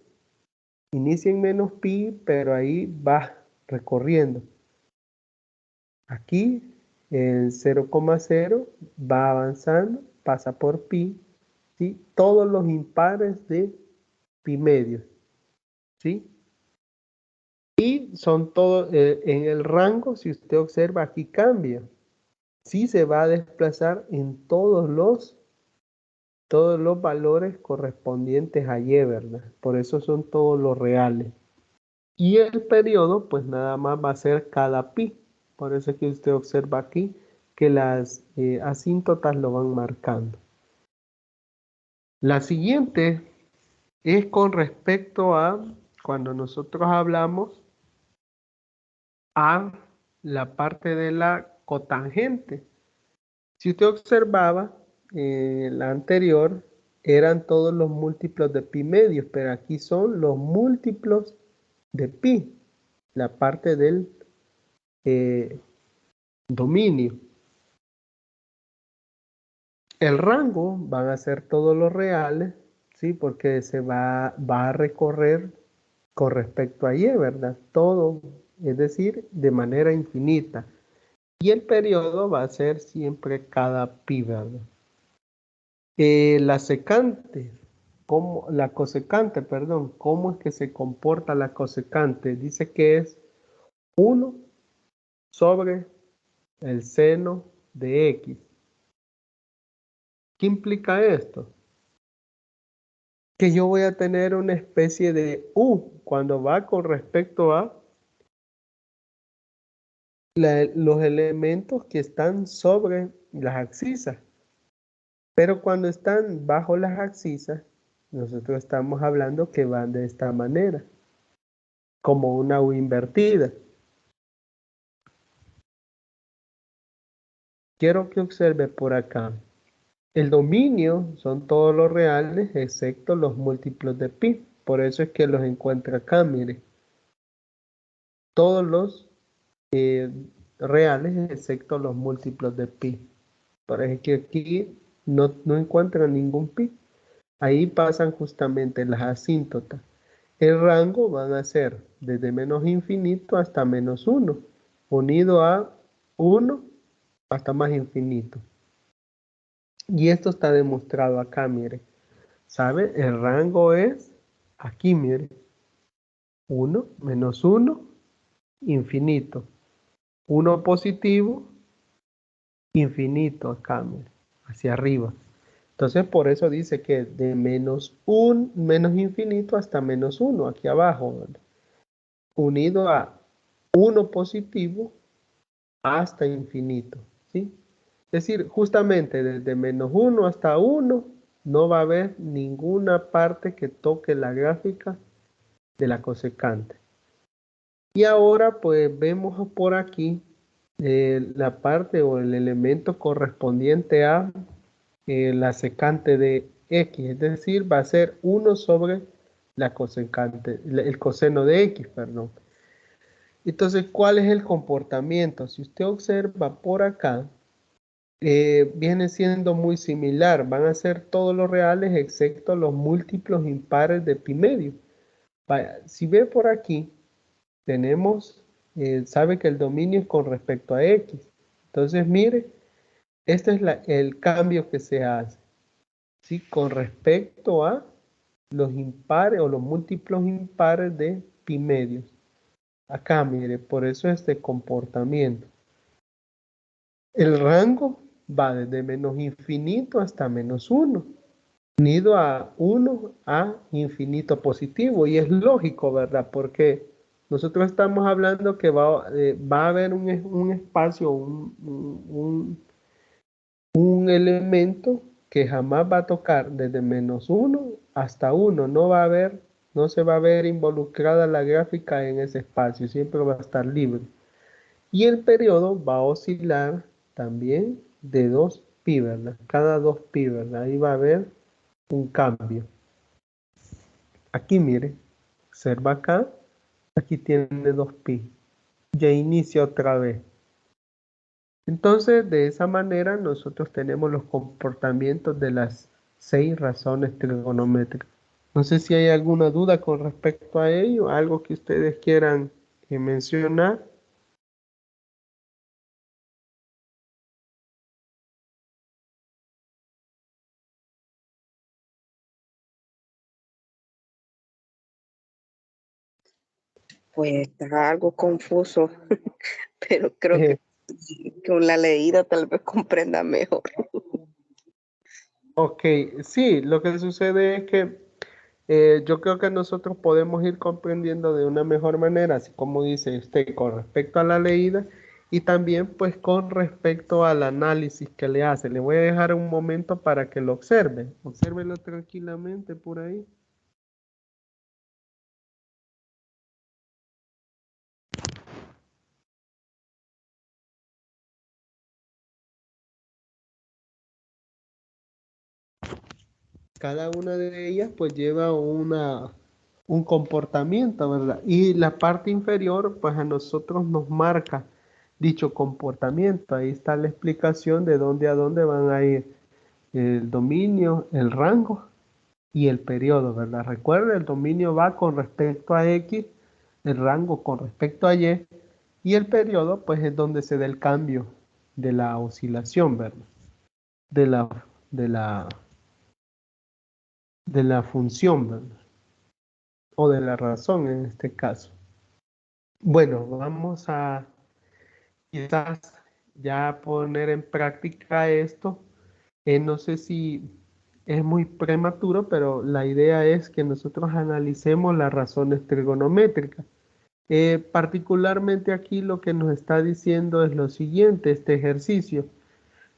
Inicia en menos pi, pero ahí va recorriendo. Aquí en 0,0 va avanzando, pasa por pi, ¿sí? Todos los impares de pi medio, ¿sí? Y son todos en el rango, si usted observa, aquí cambia. Sí se va a desplazar en todos los valores correspondientes a y, ¿verdad? Por eso son todos los reales. Y el periodo, pues nada más va a ser cada pi. Por eso es que usted observa aquí que las asíntotas lo van marcando. La siguiente es con respecto a cuando nosotros hablamos a la parte de la cotangente. Si usted observaba, la anterior eran todos los múltiplos de pi medios, pero aquí son los múltiplos de pi, la parte del dominio. El rango van a ser todos los reales, ¿sí? Porque se va a recorrer con respecto a y, ¿verdad? Todo, es decir, de manera infinita. Y el periodo va a ser siempre cada pi, ¿verdad? La secante, la cosecante, perdón, ¿cómo es que se comporta la cosecante? Dice que es 1 sobre el seno de x. ¿Qué implica esto? Que yo voy a tener una especie de u cuando va con respecto a los elementos que están sobre las abscisas. Pero cuando están bajo las abscisas, nosotros estamos hablando que van de esta manera, como una u invertida. Quiero que observe por acá. El dominio son todos los reales excepto los múltiplos de pi. Por eso es que los encuentra acá, mire. Todos los reales excepto los múltiplos de pi. Por eso es que aquí no encuentran ningún pi. Ahí pasan justamente las asíntotas. El rango van a ser desde menos infinito hasta -1, unido a 1 hasta más infinito. Y esto está demostrado acá, mire. ¿Sabe? El rango es aquí, mire. 1, -1, infinito. 1 positivo, infinito acá, mire, hacia arriba. Entonces, por eso dice que de menos infinito hasta menos 1, aquí abajo, ¿verdad? Unido a 1 positivo hasta infinito, ¿sí? Es decir, justamente desde menos 1 hasta 1 no va a haber ninguna parte que toque la gráfica de la cosecante. Y ahora pues vemos por aquí la parte o el elemento correspondiente a la secante de x, es decir, va a ser 1 sobre la cosecante, el coseno de x, perdón. Entonces, ¿cuál es el comportamiento? Si usted observa por acá, viene siendo muy similar. Van a ser todos los reales excepto los múltiplos impares de pi medio. Vaya, si ve por aquí, tenemos, sabe que el dominio es con respecto a x. Entonces, mire, este es el cambio que se hace, ¿sí? Con respecto a los impares o los múltiplos impares de pi medios. Acá, mire, por eso este comportamiento. El rango va desde menos infinito hasta menos 1, unido a 1 a infinito positivo. Y es lógico, ¿verdad? Porque nosotros estamos hablando que va a haber un espacio, un elemento que jamás va a tocar desde menos 1 hasta 1. No se va a ver involucrada la gráfica en ese espacio, siempre va a estar libre. Y el periodo va a oscilar también de 2pi, ¿verdad? Cada 2pi, ¿verdad? Ahí va a haber un cambio. Aquí, mire, observa acá, aquí tiene 2pi. Ya inicia otra vez. Entonces, de esa manera, nosotros tenemos los comportamientos de las 6 razones trigonométricas. No sé si hay alguna duda con respecto a ello, algo que ustedes quieran mencionar. Pues está algo confuso, pero creo Eh, que con la leída tal vez comprenda mejor. ok, sí, lo que sucede es que yo creo que nosotros podemos ir comprendiendo de una mejor manera, así como dice usted, con respecto a la leída y también pues con respecto al análisis que le hace. Le voy a dejar un momento para que lo observe. Obsérvelo tranquilamente por ahí. Cada una de ellas pues lleva un comportamiento, ¿verdad? Y la parte inferior pues a nosotros nos marca dicho comportamiento. Ahí está la explicación de dónde a dónde van a ir el dominio, el rango y el periodo, ¿verdad? Recuerda, el dominio va con respecto a X, el rango con respecto a Y, y el periodo, pues es donde se da el cambio de la oscilación, ¿verdad? De la, de la, de la función, ¿verdad? O de la razón en este caso. Bueno, vamos a quizás ya poner en práctica esto. No sé si es muy prematuro, pero la idea es que nosotros analicemos las razones trigonométricas. Particularmente aquí lo que nos está diciendo es lo siguiente, este ejercicio.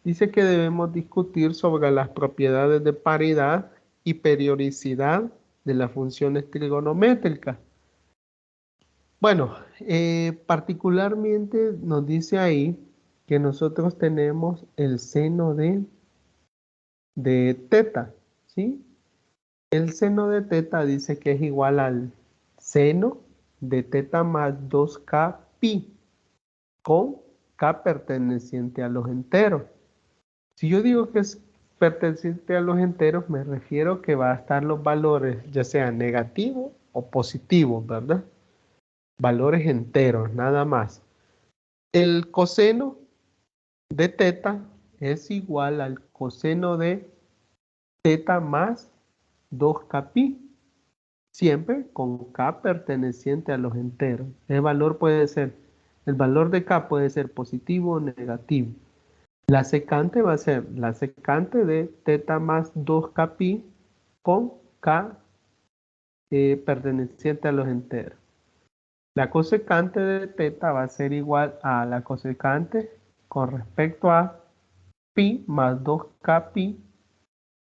Dice que debemos discutir sobre las propiedades de paridad y periodicidad de las funciones trigonométricas. Bueno, particularmente nos dice ahí que nosotros tenemos el seno de teta, ¿sí? El seno de teta dice que es igual al seno de teta más 2k pi con k perteneciente a los enteros. Si yo digo que es perteneciente a los enteros, me refiero que va a estar los valores ya sean negativos o positivos, ¿verdad? Valores enteros, nada más. El coseno de teta es igual al coseno de teta más 2k pi. Siempre con k perteneciente a los enteros. El valor de k puede ser positivo o negativo. La secante va a ser la secante de teta más 2k pi con k perteneciente a los enteros. La cosecante de teta va a ser igual a la cosecante con respecto a pi más 2k pi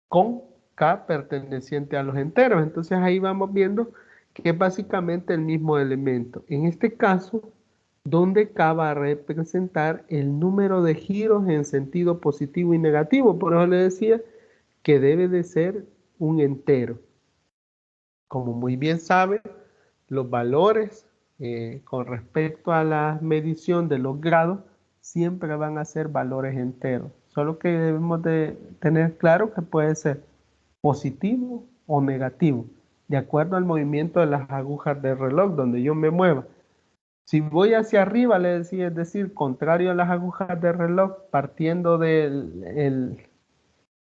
con k perteneciente a los enteros. Entonces ahí vamos viendo que es básicamente el mismo elemento. En este caso, donde k va a representar el número de giros en sentido positivo y negativo. Por eso le decía que debe de ser un entero. Como muy bien sabe, los valores con respecto a la medición de los grados siempre van a ser valores enteros. Solo que debemos de tener claro que puede ser positivo o negativo, de acuerdo al movimiento de las agujas del reloj donde yo me mueva. Si voy hacia arriba, le decía, es decir, contrario a las agujas del reloj, partiendo de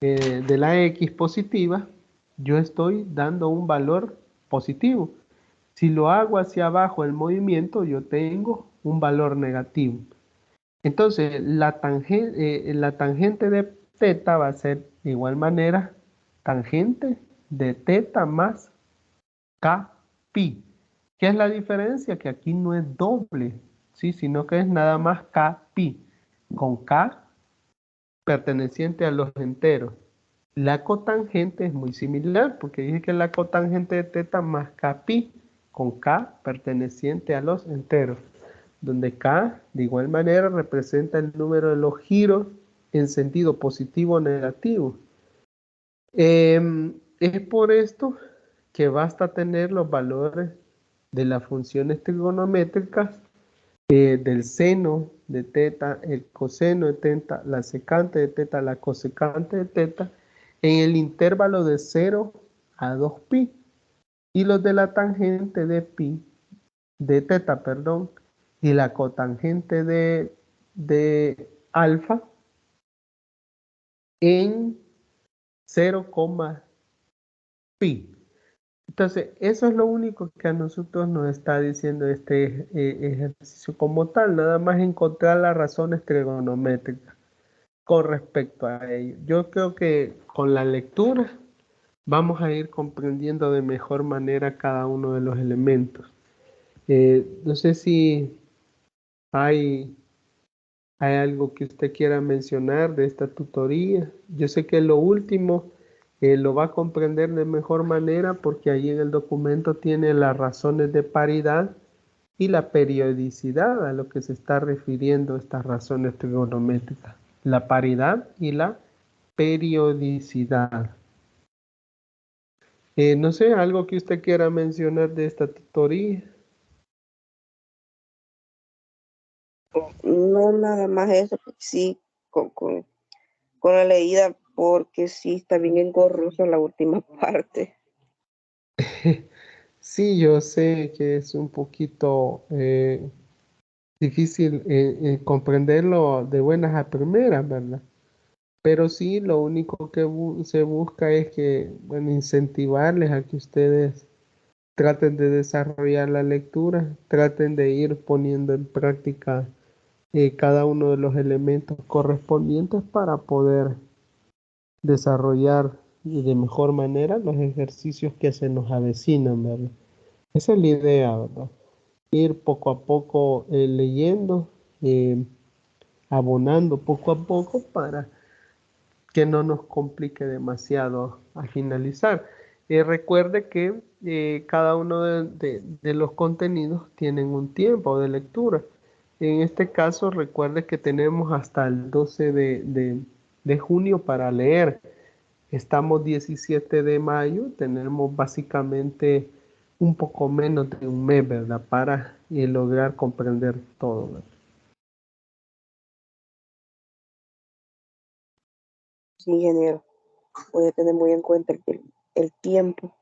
la X positiva, yo estoy dando un valor positivo. Si lo hago hacia abajo el movimiento, yo tengo un valor negativo. Entonces, la tangente de teta va a ser de igual manera tangente de teta más k pi. ¿Qué es la diferencia? Que aquí no es doble, ¿sí? Sino que es nada más k pi, con k perteneciente a los enteros. La cotangente es muy similar, porque dije que la cotangente de teta más k pi, con k perteneciente a los enteros, donde k de igual manera representa el número de los giros en sentido positivo o negativo. Es por esto que basta tener los valores de las funciones trigonométricas del seno de teta, el coseno de teta, la secante de teta, la cosecante de teta, en el intervalo de 0 a 2pi, y los de la tangente de pi, de teta, perdón, y la cotangente de alfa en 0,pi. Entonces, eso es lo único que a nosotros nos está diciendo este ejercicio como tal, nada más encontrar las razones trigonométricas con respecto a ello. Yo creo que con la lectura vamos a ir comprendiendo de mejor manera cada uno de los elementos. No sé si hay algo que usted quiera mencionar de esta tutoría. Yo sé que lo último lo va a comprender de mejor manera porque ahí en el documento tiene las razones de paridad y la periodicidad a lo que se está refiriendo estas razones trigonométricas. La paridad y la periodicidad. No sé, algo que usted quiera mencionar de esta tutoría. No, nada más eso, sí, con la leída, porque sí está bien engorrosa la última parte. Sí, yo sé que es un poquito difícil comprenderlo de buenas a primeras, ¿verdad? Pero sí, lo único que se busca es que, bueno, incentivarles a que ustedes traten de desarrollar la lectura, traten de ir poniendo en práctica cada uno de los elementos correspondientes para poder desarrollar de mejor manera los ejercicios que se nos avecinan, ¿verdad? Esa es la idea, ¿verdad? Ir poco a poco leyendo, abonando poco a poco para que no nos complique demasiado al finalizar. Recuerde que cada uno de los contenidos tienen un tiempo de lectura. En este caso, recuerde que tenemos hasta el 12 de junio para leer. Estamos 17 de mayo, tenemos básicamente un poco menos de un mes, ¿verdad? Para lograr comprender todo, ¿verdad? Sí, ingeniero, voy a tener muy en cuenta el tiempo.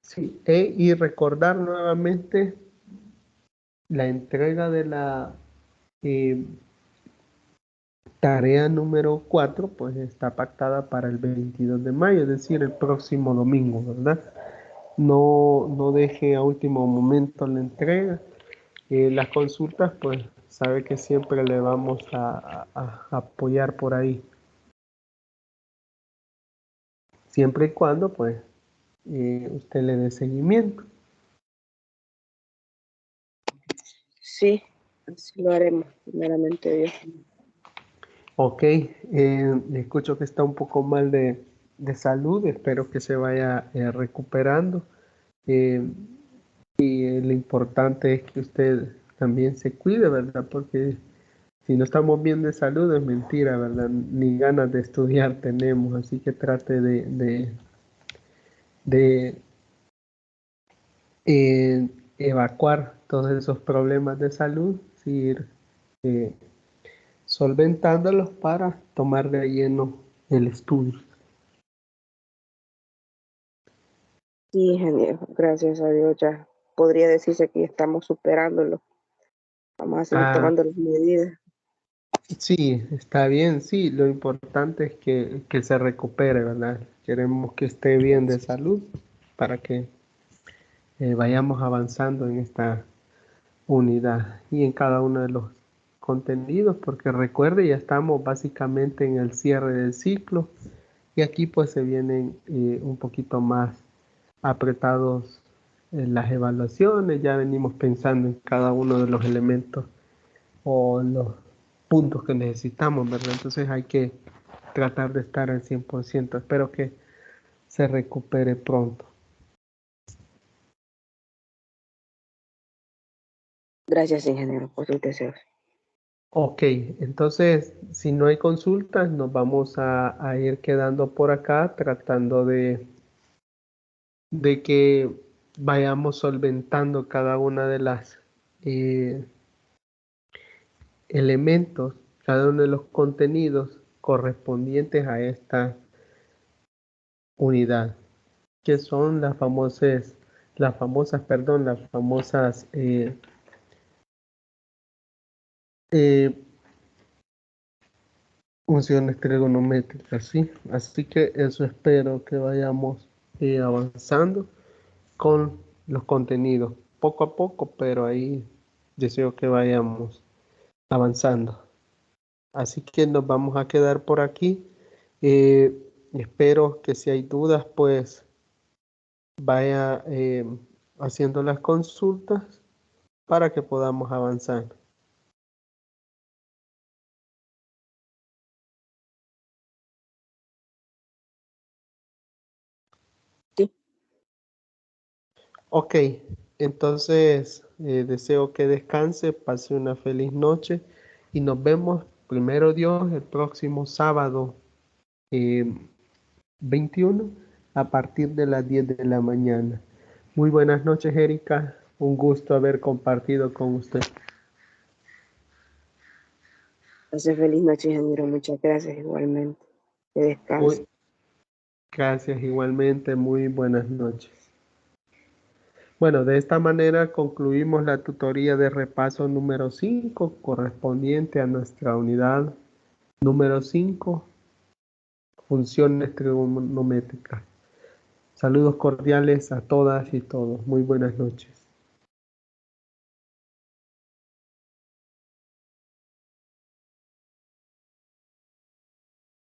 Sí, y recordar nuevamente la entrega de la eh, tarea número 4, pues está pactada para el 22 de mayo, es decir, el próximo domingo, ¿verdad? No deje a último momento la entrega. Las consultas, pues, sabe que siempre le vamos a apoyar por ahí. Siempre y cuando, pues, usted le dé seguimiento. Sí, así lo haremos, primeramente Dios. Ok, escucho que está un poco mal de salud, espero que se vaya recuperando. Y lo importante es que usted también se cuide, ¿verdad? Porque si no estamos bien de salud es mentira, ¿verdad? Ni ganas de estudiar tenemos, así que trate de evacuar todos esos problemas de salud, ir eh, solventándolos para tomar de lleno el estudio. Sí, ingeniero, gracias a Dios ya podría decirse que estamos superándolo. Vamos a seguir tomando las medidas. Sí, está bien, sí, lo importante es que se recupere, ¿verdad? Queremos que esté bien de salud para que vayamos avanzando en esta unidad y en cada uno de los contenidos, porque recuerde, ya estamos básicamente en el cierre del ciclo y aquí pues se vienen un poquito más apretados las evaluaciones, ya venimos pensando en cada uno de los elementos o los puntos que necesitamos, ¿verdad? Entonces hay que tratar de estar al 100%. Espero que se recupere pronto. Gracias, ingeniero, por sus deseos. Ok, entonces si no hay consultas, nos vamos a ir quedando por acá tratando de que vayamos solventando cada una de las elementos, cada uno de los contenidos correspondientes a esta unidad, que son las famosas eh, funciones trigonométricas, ¿sí? Así que eso espero que vayamos avanzando con los contenidos, poco a poco, pero ahí deseo que vayamos avanzando. Así que nos vamos a quedar por aquí. Espero que si hay dudas, pues vaya haciendo las consultas para que podamos avanzar. Sí. Ok, entonces deseo que descanse, pase una feliz noche y nos vemos primero Dios el próximo sábado 21 a partir de las 10 de la mañana. Muy buenas noches, Erika. Un gusto haber compartido con usted. Entonces, feliz noche, ingeniero. Muchas gracias igualmente. Que descanse. Gracias igualmente. Muy buenas noches. Bueno, de esta manera concluimos la tutoría de repaso número 5 correspondiente a nuestra unidad número 5, funciones trigonométricas. Saludos cordiales a todas y todos. Muy buenas noches.